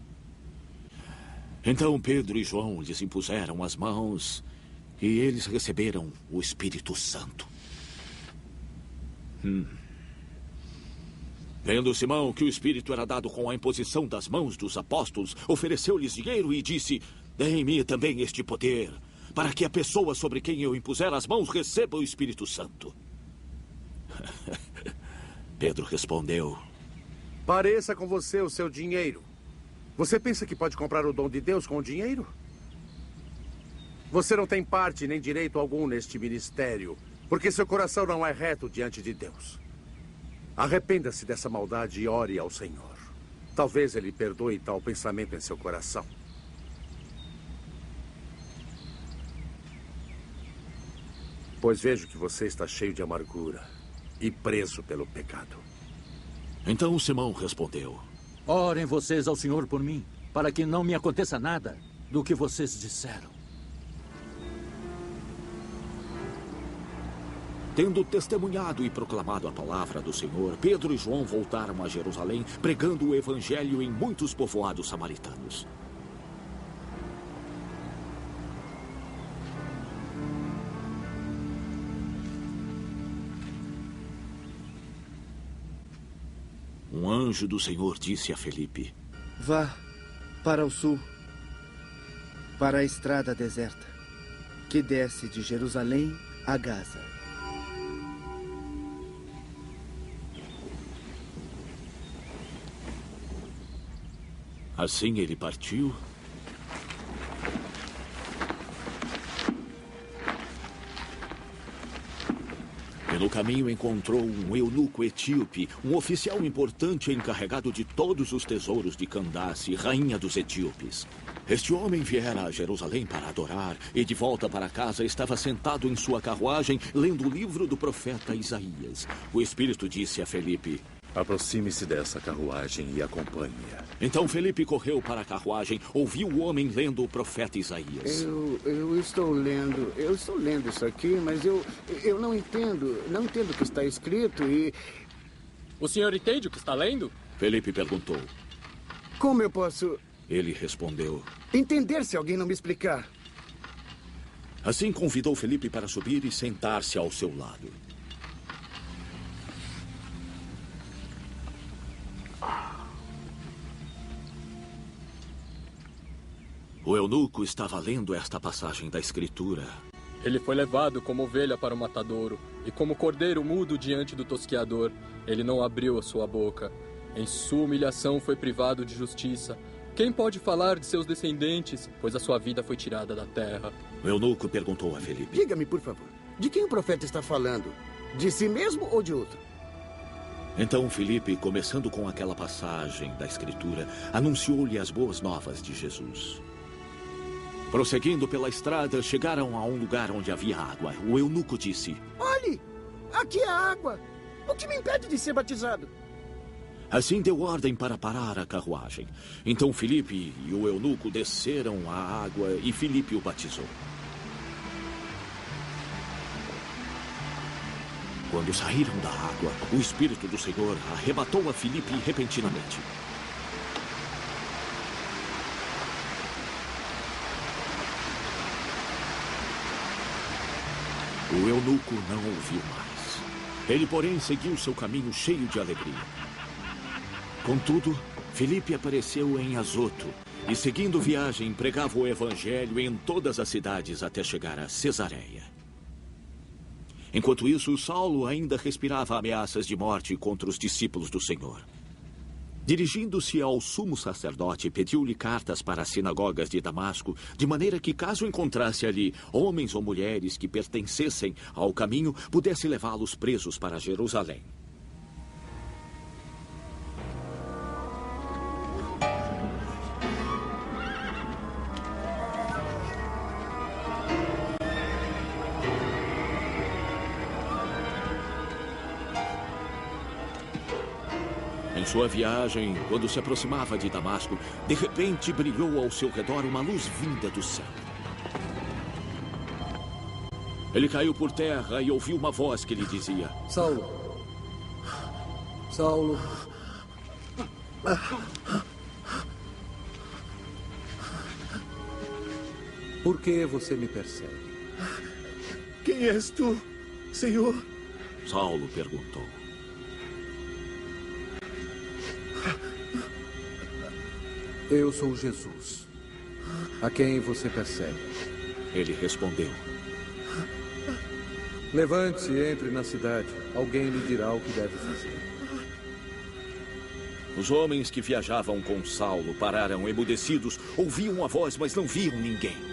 Então Pedro e João lhes impuseram as mãos E eles receberam o Espírito Santo. Vendo Simão que o Espírito era dado com a imposição das mãos dos apóstolos, ofereceu-lhes dinheiro e disse: deem-me também este poder, para que a pessoa sobre quem eu impuser as mãos receba o Espírito Santo. Pedro respondeu: pareça com você o seu dinheiro. Você pensa que pode comprar o dom de Deus com o dinheiro? Você não tem parte nem direito algum neste ministério, porque seu coração não é reto diante de Deus. Arrependa-se dessa maldade e ore ao Senhor. Talvez Ele perdoe tal pensamento em seu coração. Pois vejo que você está cheio de amargura e preso pelo pecado. Então Simão respondeu: orem vocês ao Senhor por mim, para que não me aconteça nada do que vocês disseram. Tendo testemunhado e proclamado a palavra do Senhor, Pedro e João voltaram a Jerusalém, pregando o evangelho em muitos povoados samaritanos. Um anjo do Senhor disse a Felipe: vá para o sul, para a estrada deserta, que desce de Jerusalém a Gaza. Assim ele partiu. E no caminho encontrou um eunuco etíope, um oficial importante encarregado de todos os tesouros de Candace, rainha dos etíopes. Este homem viera a Jerusalém para adorar e de volta para casa estava sentado em sua carruagem lendo o livro do profeta Isaías. O Espírito disse a Felipe: aproxime-se dessa carruagem e acompanhe-a. Então Felipe correu para a carruagem, ouviu o homem lendo o profeta Isaías. Eu estou lendo isso aqui, mas eu não entendo o que está escrito e... O senhor entende o que está lendo? Felipe perguntou. Como eu posso... Ele respondeu: entender se alguém não me explicar. Assim convidou Felipe para subir e sentar-se ao seu lado. O eunuco estava lendo esta passagem da Escritura. Ele foi levado como ovelha para o matadouro, e como cordeiro mudo diante do tosqueador, ele não abriu a sua boca. Em sua humilhação foi privado de justiça. Quem pode falar de seus descendentes, pois a sua vida foi tirada da terra? O eunuco perguntou a Felipe: diga-me, por favor, de quem o profeta está falando? De si mesmo ou de outro? Então Felipe, começando com aquela passagem da Escritura, anunciou-lhe as boas novas de Jesus. Prosseguindo pela estrada, chegaram a um lugar onde havia água. O eunuco disse: olhe, aqui há água. O que me impede de ser batizado? Assim deu ordem para parar a carruagem. Então Felipe e o eunuco desceram à água e Felipe o batizou. Quando saíram da água, o Espírito do Senhor arrebatou a Felipe repentinamente. O eunuco não ouviu mais. Ele, porém, seguiu seu caminho cheio de alegria. Contudo, Felipe apareceu em Azoto e, seguindo viagem, pregava o evangelho em todas as cidades até chegar a Cesareia. Enquanto isso, Saulo ainda respirava ameaças de morte contra os discípulos do Senhor. Dirigindo-se ao sumo sacerdote, pediu-lhe cartas para as sinagogas de Damasco, de maneira que, caso encontrasse ali homens ou mulheres que pertencessem ao caminho, pudesse levá-los presos para Jerusalém. Em sua viagem, quando se aproximava de Damasco, de repente brilhou ao seu redor uma luz vinda do céu. Ele caiu por terra e ouviu uma voz que lhe dizia: Saulo, Saulo, por que você me persegue? Quem és tu, Senhor? Saulo perguntou. Eu sou Jesus, a quem você persegue. Ele respondeu. Levante-se e entre na cidade. Alguém lhe dirá o que deve fazer. Os homens que viajavam com Saulo pararam emudecidos, ouviam a voz, mas não viam ninguém.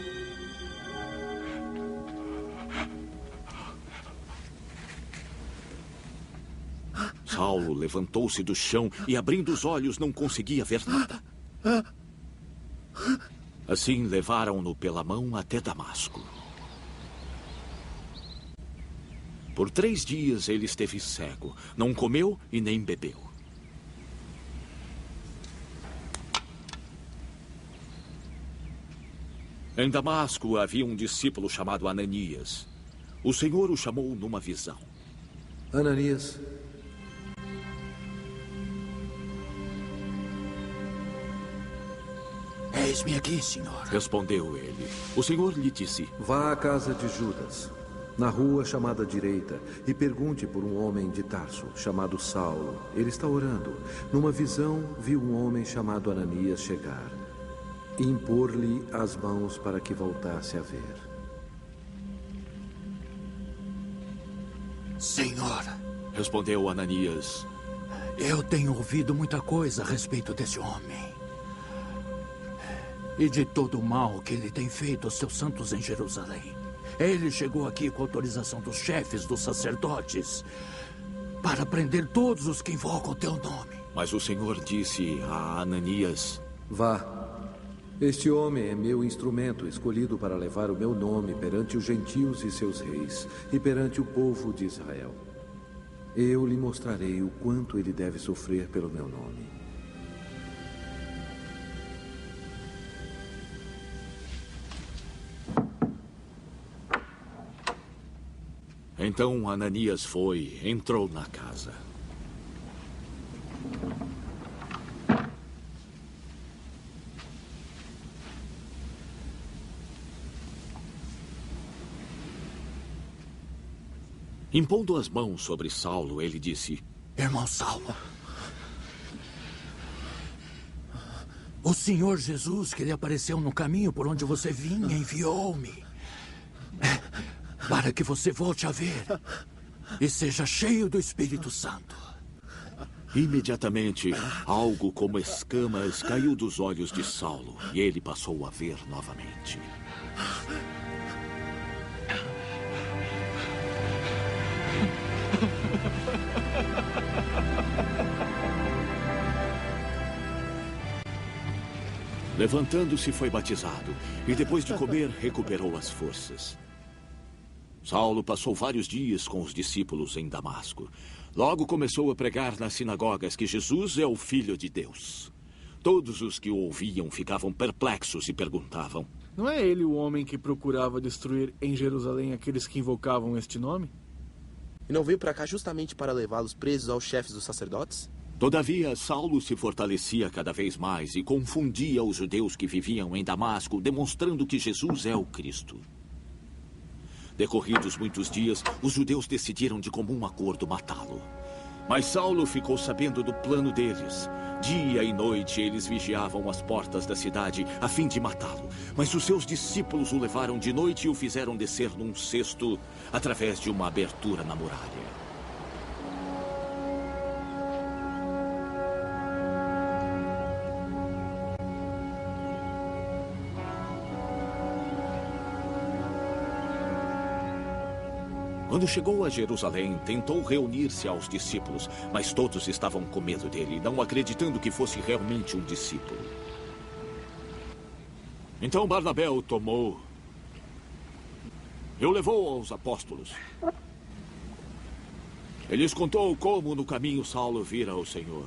Saulo levantou-se do chão e, abrindo os olhos, não conseguia ver nada. Assim, levaram-no pela mão até Damasco. Por 3 dias ele esteve cego, não comeu e nem bebeu. Em Damasco havia um discípulo chamado Ananias. O Senhor o chamou numa visão. Ananias. Eis-me aqui, Senhor. Respondeu ele. O Senhor lhe disse: Vá à casa de Judas, na rua chamada Direita, e pergunte por um homem de Tarso, chamado Saulo. Ele está orando. Numa visão, viu um homem chamado Ananias chegar e impor-lhe as mãos para que voltasse a ver. Senhor, respondeu Ananias, eu tenho ouvido muita coisa a respeito desse homem e de todo o mal que ele tem feito aos seus santos em Jerusalém. Ele chegou aqui com autorização dos chefes dos sacerdotes para prender todos os que invocam o teu nome. Mas o Senhor disse a Ananias: Vá. Este homem é meu instrumento escolhido para levar o meu nome perante os gentios e seus reis e perante o povo de Israel. Eu lhe mostrarei o quanto ele deve sofrer pelo meu nome. Então Ananias foi, entrou na casa. Impondo as mãos sobre Saulo, ele disse: Irmão Saulo, o Senhor Jesus, que lhe apareceu no caminho por onde você vinha, enviou-me para que você volte a ver e seja cheio do Espírito Santo. Imediatamente, algo como escamas caiu dos olhos de Saulo e ele passou a ver novamente. Levantando-se, foi batizado e depois de comer, recuperou as forças. Saulo passou vários dias com os discípulos em Damasco. Logo começou a pregar nas sinagogas que Jesus é o Filho de Deus. Todos os que o ouviam ficavam perplexos e perguntavam: Não é ele o homem que procurava destruir em Jerusalém aqueles que invocavam este nome? E não veio para cá justamente para levá-los presos aos chefes dos sacerdotes? Todavia, Saulo se fortalecia cada vez mais e confundia os judeus que viviam em Damasco, demonstrando que Jesus é o Cristo. Decorridos muitos dias, os judeus decidiram de comum acordo matá-lo. Mas Saulo ficou sabendo do plano deles. Dia e noite eles vigiavam as portas da cidade a fim de matá-lo. Mas os seus discípulos o levaram de noite e o fizeram descer num cesto através de uma abertura na muralha. Quando chegou a Jerusalém, tentou reunir-se aos discípulos, mas todos estavam com medo dele, não acreditando que fosse realmente um discípulo. Então Barnabé o tomou e o levou aos apóstolos. Ele lhes contou como no caminho Saulo vira o Senhor,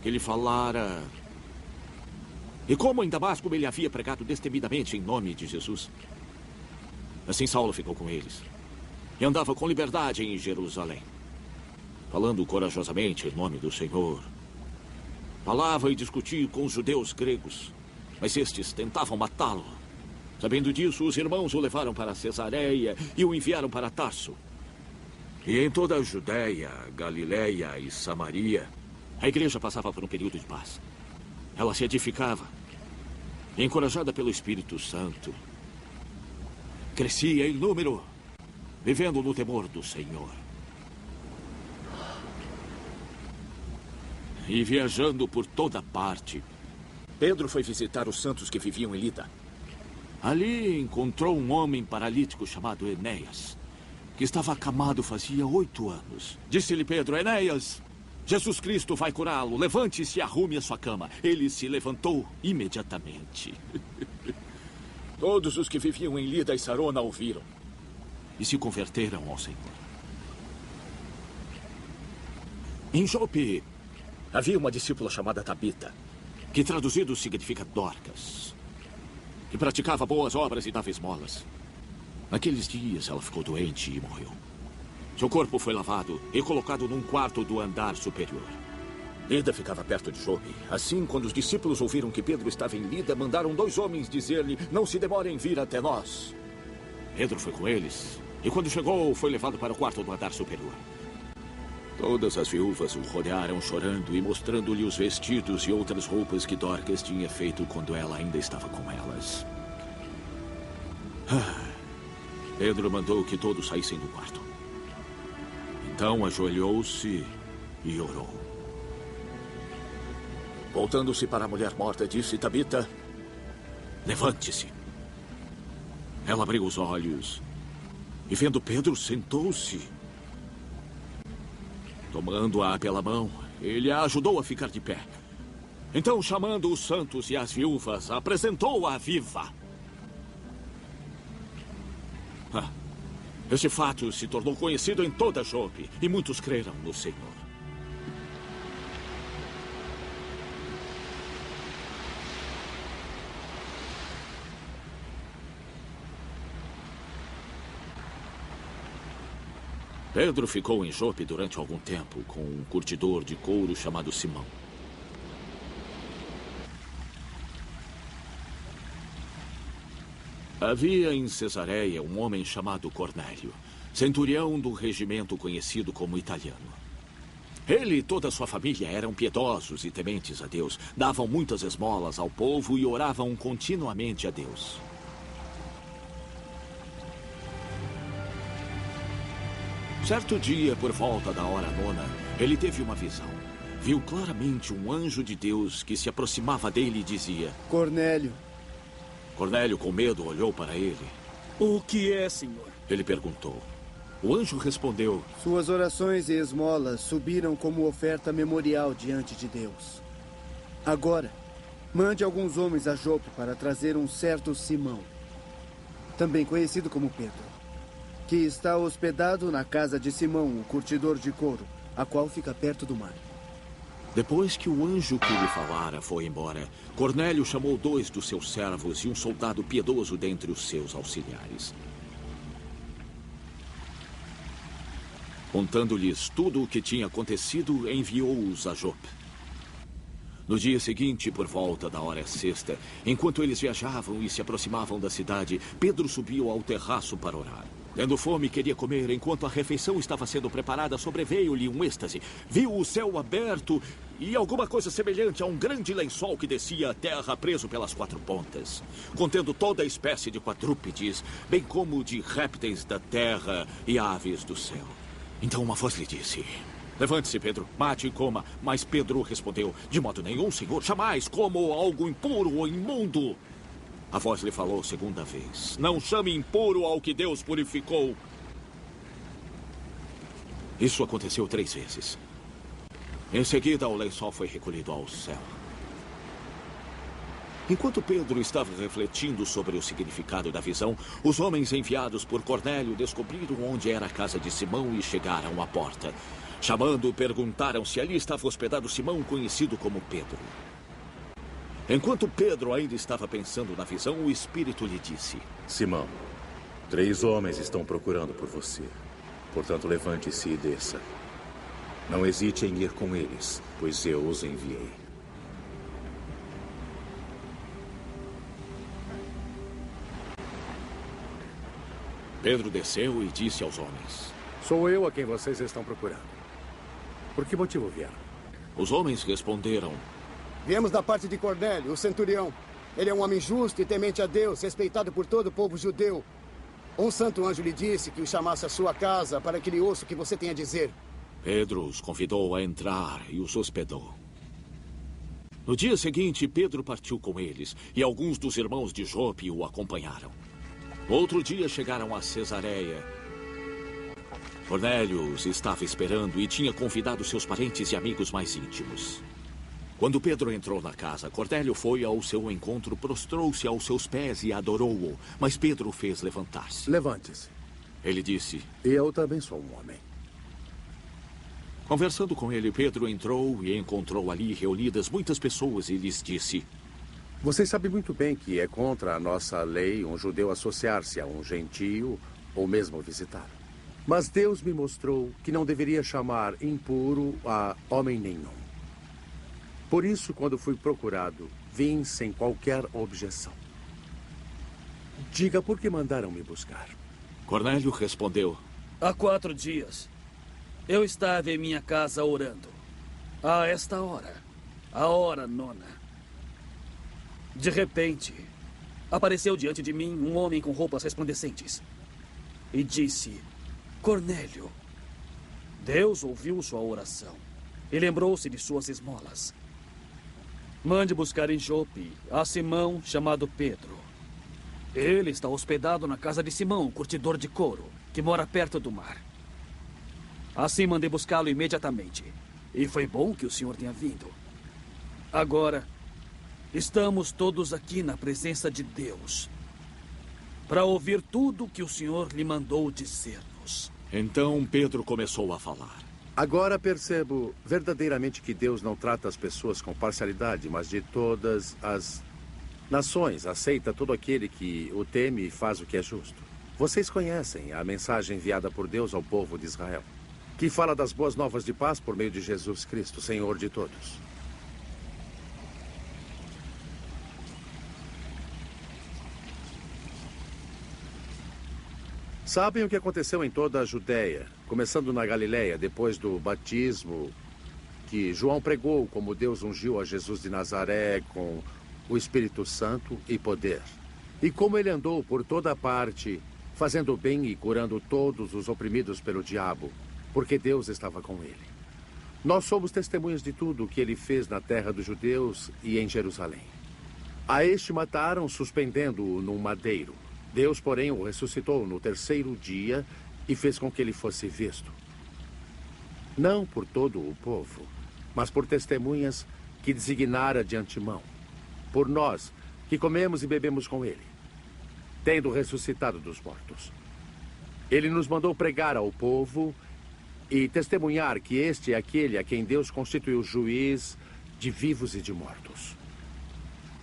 que lhe falara, e como em Damasco ele havia pregado destemidamente em nome de Jesus. Assim Saulo ficou com eles e andava com liberdade em Jerusalém, falando corajosamente em nome do Senhor. Falava e discutia com os judeus gregos, mas estes tentavam matá-lo. Sabendo disso, os irmãos o levaram para Cesareia e o enviaram para Tarso. E em toda a Judéia, Galiléia e Samaria, a igreja passava por um período de paz. Ela se edificava, encorajada pelo Espírito Santo. Crescia em número, vivendo no temor do Senhor. E viajando por toda parte, Pedro foi visitar os santos que viviam em Lida. Ali encontrou um homem paralítico chamado Enéas, que estava acamado fazia 8 anos. Disse-lhe Pedro: Enéas, Jesus Cristo vai curá-lo. Levante-se e arrume a sua cama. Ele se levantou imediatamente. Todos os que viviam em Lida e Sarona ouviram e se converteram ao Senhor. Em Jope havia uma discípula chamada Tabita, que traduzido significa Dorcas, que praticava boas obras e dava esmolas. Naqueles dias ela ficou doente e morreu. Seu corpo foi lavado e colocado num quarto do andar superior. Lida ficava perto de Jope. Assim, quando os discípulos ouviram que Pedro estava em Lida, mandaram 2 homens dizer-lhe: não se demorem em vir até nós. Pedro foi com eles e, quando chegou, foi levado para o quarto do andar superior. Todas as viúvas o rodearam chorando e mostrando-lhe os vestidos e outras roupas que Dorcas tinha feito quando ela ainda estava com elas. Pedro mandou que todos saíssem do quarto. Então ajoelhou-se e orou. Voltando-se para a mulher morta, disse: Tabita, levante-se. Ela abriu os olhos e, vendo Pedro, sentou-se. Tomando-a pela mão, ele a ajudou a ficar de pé. Então, chamando os santos e as viúvas, apresentou-a viva. Este fato se tornou conhecido em toda Jope e muitos creram no Senhor. Pedro ficou em Jope durante algum tempo com um curtidor de couro chamado Simão. Havia em Cesareia um homem chamado Cornélio, centurião do regimento conhecido como Italiano. Ele e toda a sua família eram piedosos e tementes a Deus, davam muitas esmolas ao povo e oravam continuamente a Deus. Certo dia, por volta da hora 9, ele teve uma visão. Viu claramente um anjo de Deus que se aproximava dele e dizia: Cornélio. Cornélio, com medo, olhou para ele. O que é, Senhor? Ele perguntou. O anjo respondeu: Suas orações e esmolas subiram como oferta memorial diante de Deus. Agora, mande alguns homens a Jope para trazer um certo Simão, também conhecido como Pedro, que está hospedado na casa de Simão, o curtidor de couro, a qual fica perto do mar. Depois que o anjo que lhe falara foi embora, Cornélio chamou 2 dos seus servos e um soldado piedoso dentre os seus auxiliares. Contando-lhes tudo o que tinha acontecido, enviou-os a Jope. No dia seguinte, por volta da hora 6, enquanto eles viajavam e se aproximavam da cidade, Pedro subiu ao terraço para orar. Tendo fome, queria comer. Enquanto a refeição estava sendo preparada, sobreveio-lhe um êxtase. Viu o céu aberto e alguma coisa semelhante a um grande lençol que descia à terra preso pelas 4 pontas, contendo toda a espécie de quadrúpedes, bem como de répteis da terra e aves do céu. Então uma voz lhe disse: Levante-se, Pedro, mate e coma. Mas Pedro respondeu: De modo nenhum, Senhor, jamais como algo impuro ou imundo. A voz lhe falou 2ª vez: Não chame impuro ao que Deus purificou. Isso aconteceu 3 vezes. Em seguida, o lençol foi recolhido ao céu. Enquanto Pedro estava refletindo sobre o significado da visão, os homens enviados por Cornélio descobriram onde era a casa de Simão e chegaram à porta. Chamando, perguntaram se ali estava hospedado Simão, conhecido como Pedro. Enquanto Pedro ainda estava pensando na visão, o Espírito lhe disse: Simão, 3 homens estão procurando por você. Portanto, levante-se e desça. Não hesite em ir com eles, pois eu os enviei. Pedro desceu e disse aos homens: Sou eu a quem vocês estão procurando. Por que motivo vieram? Os homens responderam: Viemos da parte de Cornélio, o centurião. Ele é um homem justo e temente a Deus, respeitado por todo o povo judeu. Um santo anjo lhe disse que o chamasse à sua casa para que lhe ouça o que você tem a dizer. Pedro os convidou a entrar e os hospedou. No dia seguinte, Pedro partiu com eles e alguns dos irmãos de Jope o acompanharam. No outro dia chegaram a Cesareia. Cornélio os estava esperando e tinha convidado seus parentes e amigos mais íntimos. Quando Pedro entrou na casa, Cornélio foi ao seu encontro, prostrou-se aos seus pés e adorou-o. Mas Pedro o fez levantar-se. Levante-se. Ele disse: Eu também sou um homem. Conversando com ele, Pedro entrou e encontrou ali reunidas muitas pessoas e lhes disse: Vocês sabem muito bem que é contra a nossa lei um judeu associar-se a um gentio ou mesmo visitar. Mas Deus me mostrou que não deveria chamar impuro a homem nenhum. Por isso, quando fui procurado, vim sem qualquer objeção. Diga por que mandaram me buscar. Cornélio respondeu: Há 4 dias, eu estava em minha casa orando. A esta hora, a hora 9. De repente, apareceu diante de mim um homem com roupas resplandecentes e disse: Cornélio. Deus ouviu sua oração e lembrou-se de suas esmolas. Mande buscar em Jope a Simão, chamado Pedro. Ele está hospedado na casa de Simão, o curtidor de couro, que mora perto do mar. Assim mandei buscá-lo imediatamente. E foi bom que o senhor tenha vindo. Agora, estamos todos aqui na presença de Deus para ouvir tudo o que o senhor lhe mandou dizer-nos. Então Pedro começou a falar. Agora percebo verdadeiramente que Deus não trata as pessoas com parcialidade, mas de todas as nações aceita todo aquele que o teme e faz o que é justo. Vocês conhecem a mensagem enviada por Deus ao povo de Israel, que fala das boas novas de paz por meio de Jesus Cristo, Senhor de todos. Sabem o que aconteceu em toda a Judéia, começando na Galileia, depois do batismo que João pregou, como Deus ungiu a Jesus de Nazaré com o Espírito Santo e poder. E como ele andou por toda parte, fazendo bem e curando todos os oprimidos pelo diabo, porque Deus estava com ele. Nós somos testemunhas de tudo o que ele fez na terra dos judeus e em Jerusalém. A este mataram, suspendendo-o num madeiro. Deus, porém, o ressuscitou no 3º dia e fez com que ele fosse visto. Não por todo o povo, mas por testemunhas que designara de antemão. Por nós, que comemos e bebemos com ele, tendo ressuscitado dos mortos. Ele nos mandou pregar ao povo e testemunhar que este é aquele a quem Deus constituiu juiz de vivos e de mortos.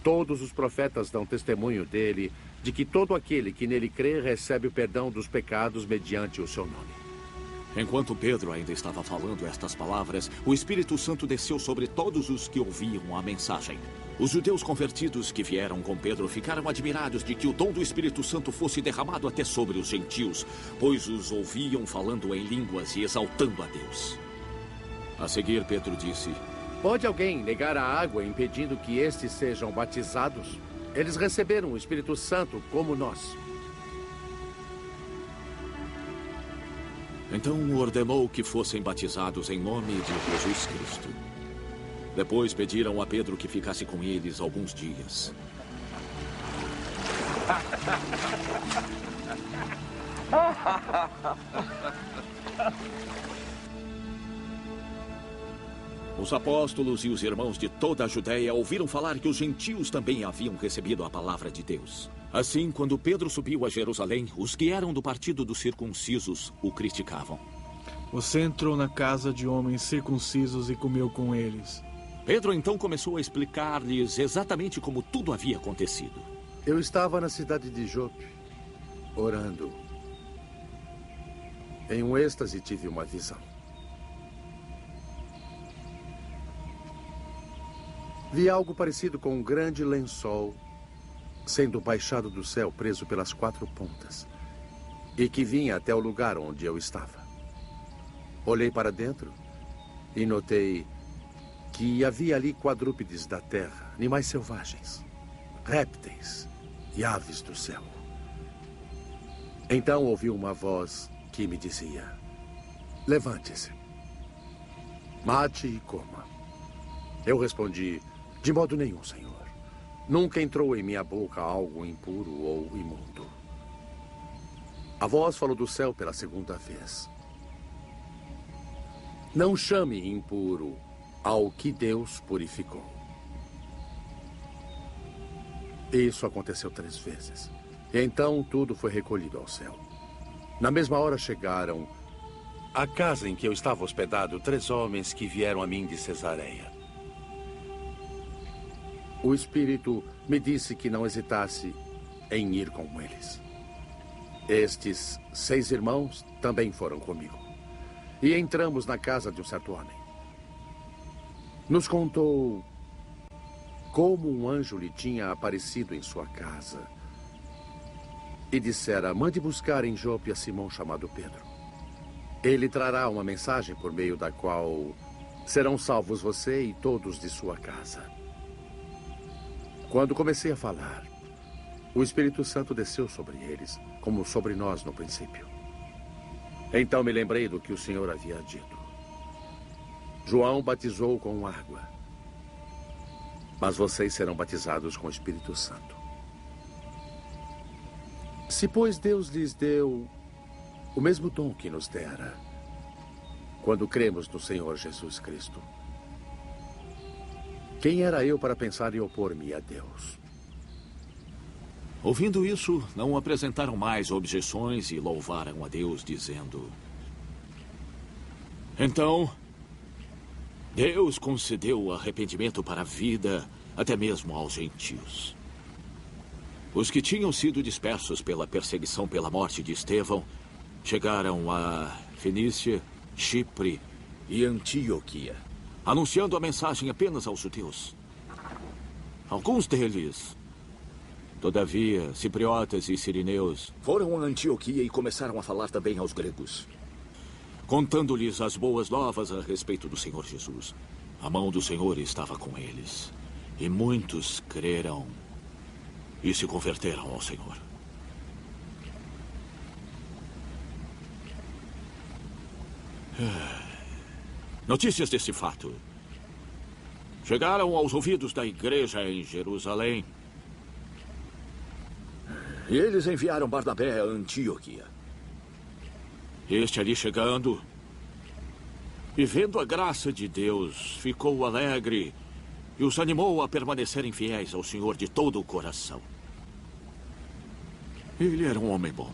Todos os profetas dão testemunho dele, de que todo aquele que nele crê recebe o perdão dos pecados mediante o seu nome. Enquanto Pedro ainda estava falando estas palavras, o Espírito Santo desceu sobre todos os que ouviam a mensagem. Os judeus convertidos que vieram com Pedro ficaram admirados de que o dom do Espírito Santo fosse derramado até sobre os gentios, pois os ouviam falando em línguas e exaltando a Deus. A seguir, Pedro disse: Pode alguém negar a água impedindo que estes sejam batizados? Eles receberam o Espírito Santo como nós. Então ordenou que fossem batizados em nome de Jesus Cristo. Depois pediram a Pedro que ficasse com eles alguns dias. Os apóstolos e os irmãos de toda a Judéia ouviram falar que os gentios também haviam recebido a palavra de Deus. Assim, quando Pedro subiu a Jerusalém, os que eram do partido dos circuncisos o criticavam. Você entrou na casa de homens circuncisos e comeu com eles. Pedro então começou a explicar-lhes exatamente como tudo havia acontecido. Eu estava na cidade de Jope, orando. Em um êxtase tive uma visão. Vi algo parecido com um grande lençol sendo baixado do céu, preso pelas 4 pontas. e que vinha até o lugar onde eu estava. Olhei para dentro e notei que havia ali quadrúpedes da terra, animais selvagens, répteis e aves do céu. Então ouvi uma voz que me dizia: levante-se, mate e coma. Eu respondi: de modo nenhum, Senhor. Nunca entrou em minha boca algo impuro ou imundo. A voz falou do céu pela segunda vez: não chame impuro ao que Deus purificou. Isso aconteceu 3 vezes. E então tudo foi recolhido ao céu. Na mesma hora chegaram à casa em que eu estava hospedado 3 homens que vieram a mim de Cesareia. O Espírito me disse que não hesitasse em ir com eles. Estes 6 irmãos também foram comigo. E entramos na casa de um certo homem. Nos contou como um anjo lhe tinha aparecido em sua casa e dissera: mande buscar em Jope a Simão chamado Pedro. Ele trará uma mensagem por meio da qual serão salvos você e todos de sua casa. Quando comecei a falar, o Espírito Santo desceu sobre eles, como sobre nós no princípio. Então me lembrei do que o Senhor havia dito. João batizou com água, mas vocês serão batizados com o Espírito Santo. Se, pois, Deus lhes deu o mesmo dom que nos dera quando cremos no Senhor Jesus Cristo, quem era eu para pensar em opor-me a Deus? Ouvindo isso, não apresentaram mais objeções e louvaram a Deus, dizendo: então, Deus concedeu arrependimento para a vida, até mesmo aos gentios. Os que tinham sido dispersos pela perseguição pela morte de Estevão chegaram a Fenícia, Chipre e Antioquia, anunciando a mensagem apenas aos judeus. Alguns deles, todavia, cipriotas e sirineus, foram a Antioquia e começaram a falar também aos gregos, contando-lhes as boas novas a respeito do Senhor Jesus. A mão do Senhor estava com eles, e muitos creram e se converteram ao Senhor. Notícias desse fato chegaram aos ouvidos da igreja em Jerusalém. E eles enviaram Barnabé a Antioquia. Este ali chegando e vendo a graça de Deus, ficou alegre e os animou a permanecerem fiéis ao Senhor de todo o coração. Ele era um homem bom,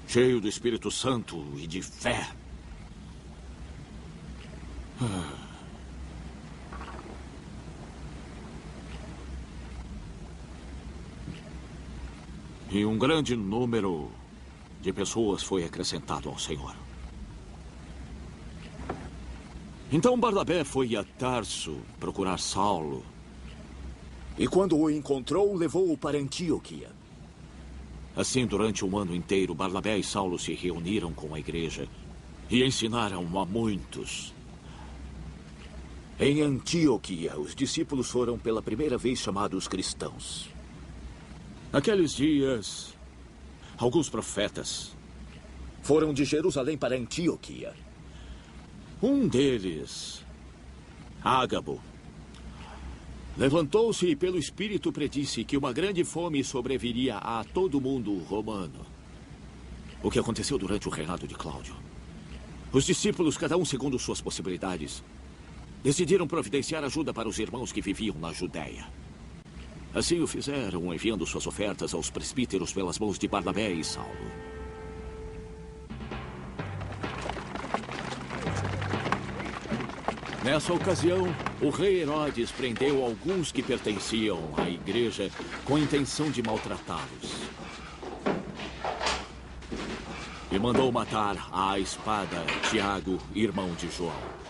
cheio do Espírito Santo e de fé. E um grande número de pessoas foi acrescentado ao Senhor. Então Barnabé foi a Tarso procurar Saulo. E quando o encontrou, levou-o para Antioquia. Assim, durante um ano inteiro, Barnabé e Saulo se reuniram com a igreja e ensinaram a muitos. Em Antioquia, os discípulos foram pela primeira vez chamados cristãos. Naqueles dias, alguns profetas foram de Jerusalém para Antioquia. Um deles, Ágabo, levantou-se e pelo Espírito predisse que uma grande fome sobreviria a todo o mundo romano. O que aconteceu durante o reinado de Cláudio. Os discípulos, cada um segundo suas possibilidades, decidiram providenciar ajuda para os irmãos que viviam na Judéia. Assim o fizeram, enviando suas ofertas aos presbíteros pelas mãos de Barnabé e Saulo. Nessa ocasião, o rei Herodes prendeu alguns que pertenciam à igreja com a intenção de maltratá-los. E mandou matar à espada Tiago, irmão de João.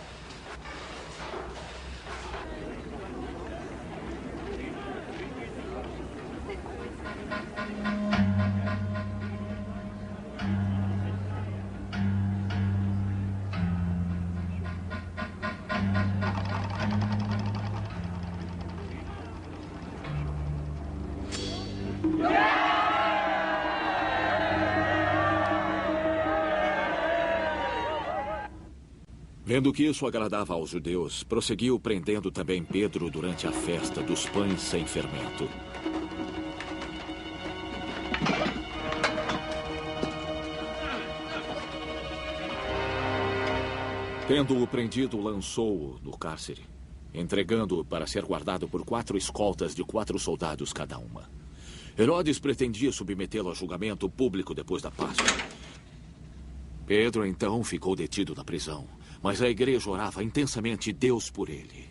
Vendo que isso agradava aos judeus, prosseguiu prendendo também Pedro durante a festa dos pães sem fermento. Tendo-o prendido, lançou-o no cárcere, entregando-o para ser guardado por 4 escoltas de 4 soldados cada uma. Herodes pretendia submetê-lo a julgamento público depois da Páscoa. Pedro, então, ficou detido na prisão, mas a igreja orava intensamente Deus por ele.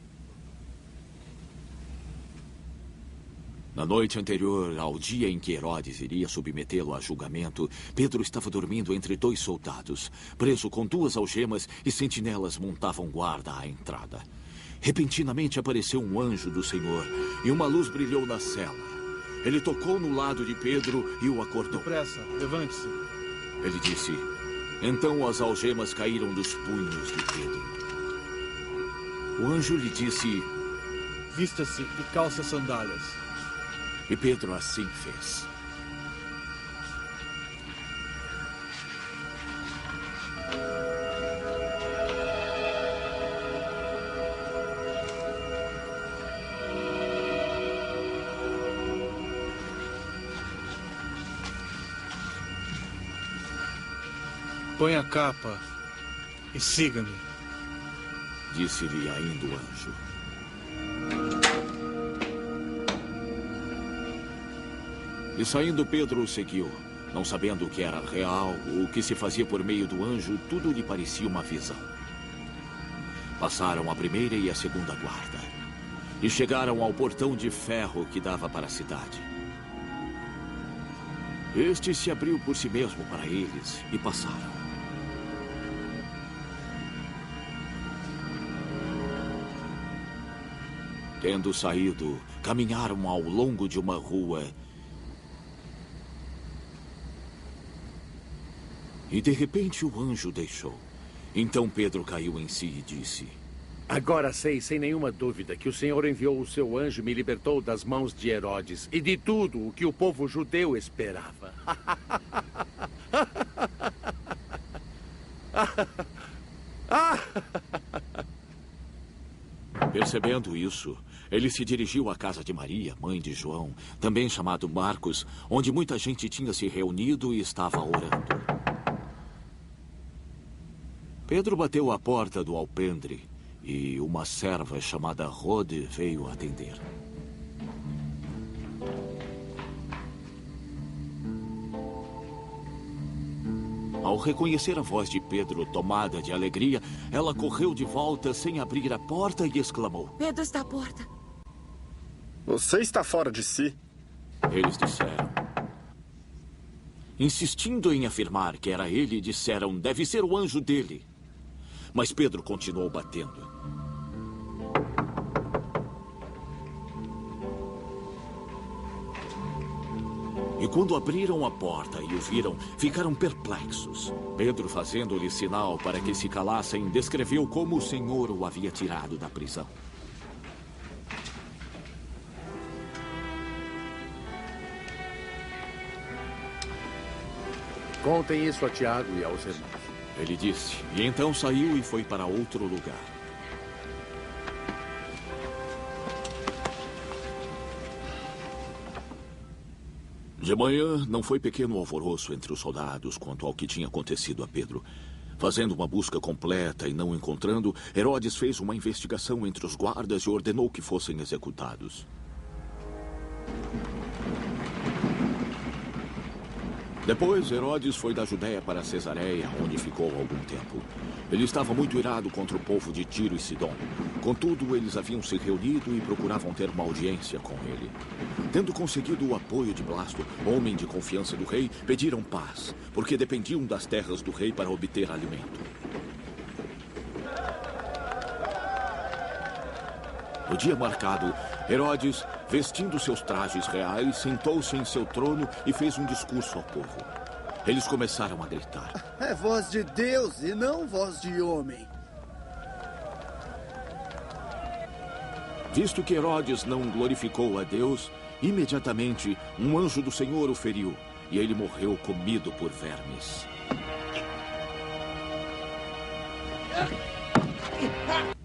Na noite anterior ao dia em que Herodes iria submetê-lo a julgamento, Pedro estava dormindo entre 2 soldados, preso com 2 algemas, e sentinelas montavam guarda à entrada. Repentinamente apareceu um anjo do Senhor e uma luz brilhou na cela. Ele tocou no lado de Pedro e o acordou. Depressa, levante-se. Ele disse. Então as algemas caíram dos punhos de Pedro. O anjo lhe disse: vista-se e calce as sandálias. E Pedro assim fez. Põe a capa e siga-me, disse-lhe ainda o anjo. E saindo, Pedro o seguiu. Não sabendo o que era real, o que se fazia por meio do anjo, tudo lhe parecia uma visão. Passaram a primeira e a segunda guarda. E chegaram ao portão de ferro que dava para a cidade. Este se abriu por si mesmo para eles e passaram. Tendo saído, caminharam ao longo de uma rua. E de repente o anjo deixou. Então Pedro caiu em si e disse: Agora sei, sem nenhuma dúvida, que o Senhor enviou o seu anjo e me libertou das mãos de Herodes e de tudo o que o povo judeu esperava. Percebendo isso, ele se dirigiu à casa de Maria, mãe de João, também chamado Marcos, onde muita gente tinha se reunido e estava orando. Pedro bateu à porta do alpendre e uma serva chamada Rode veio atender. Ao reconhecer a voz de Pedro, tomada de alegria, ela correu de volta sem abrir a porta e exclamou: Pedro está à porta. Você está fora de si. Eles disseram. Insistindo em afirmar que era ele, disseram: deve ser o anjo dele. Mas Pedro continuou batendo. E quando abriram a porta e o viram, ficaram perplexos. Pedro, fazendo-lhe sinal para que se calassem, descreveu como o Senhor o havia tirado da prisão. Contem isso a Tiago e aos irmãos. Ele disse, e então saiu e foi para outro lugar. De manhã, não foi pequeno alvoroço entre os soldados quanto ao que tinha acontecido a Pedro. Fazendo uma busca completa e não encontrando, Herodes fez uma investigação entre os guardas e ordenou que fossem executados. Depois, Herodes foi da Judéia para Cesareia, onde ficou algum tempo. Ele estava muito irado contra o povo de Tiro e Sidom. Contudo, eles haviam se reunido e procuravam ter uma audiência com ele. Tendo conseguido o apoio de Blasto, homem de confiança do rei, pediram paz, porque dependiam das terras do rei para obter alimento. No dia marcado, Herodes, vestindo seus trajes reais, sentou-se em seu trono e fez um discurso ao povo. Eles começaram a gritar: É voz de Deus e não voz de homem. Visto que Herodes não glorificou a Deus, imediatamente um anjo do Senhor o feriu, e ele morreu comido por vermes. Ha!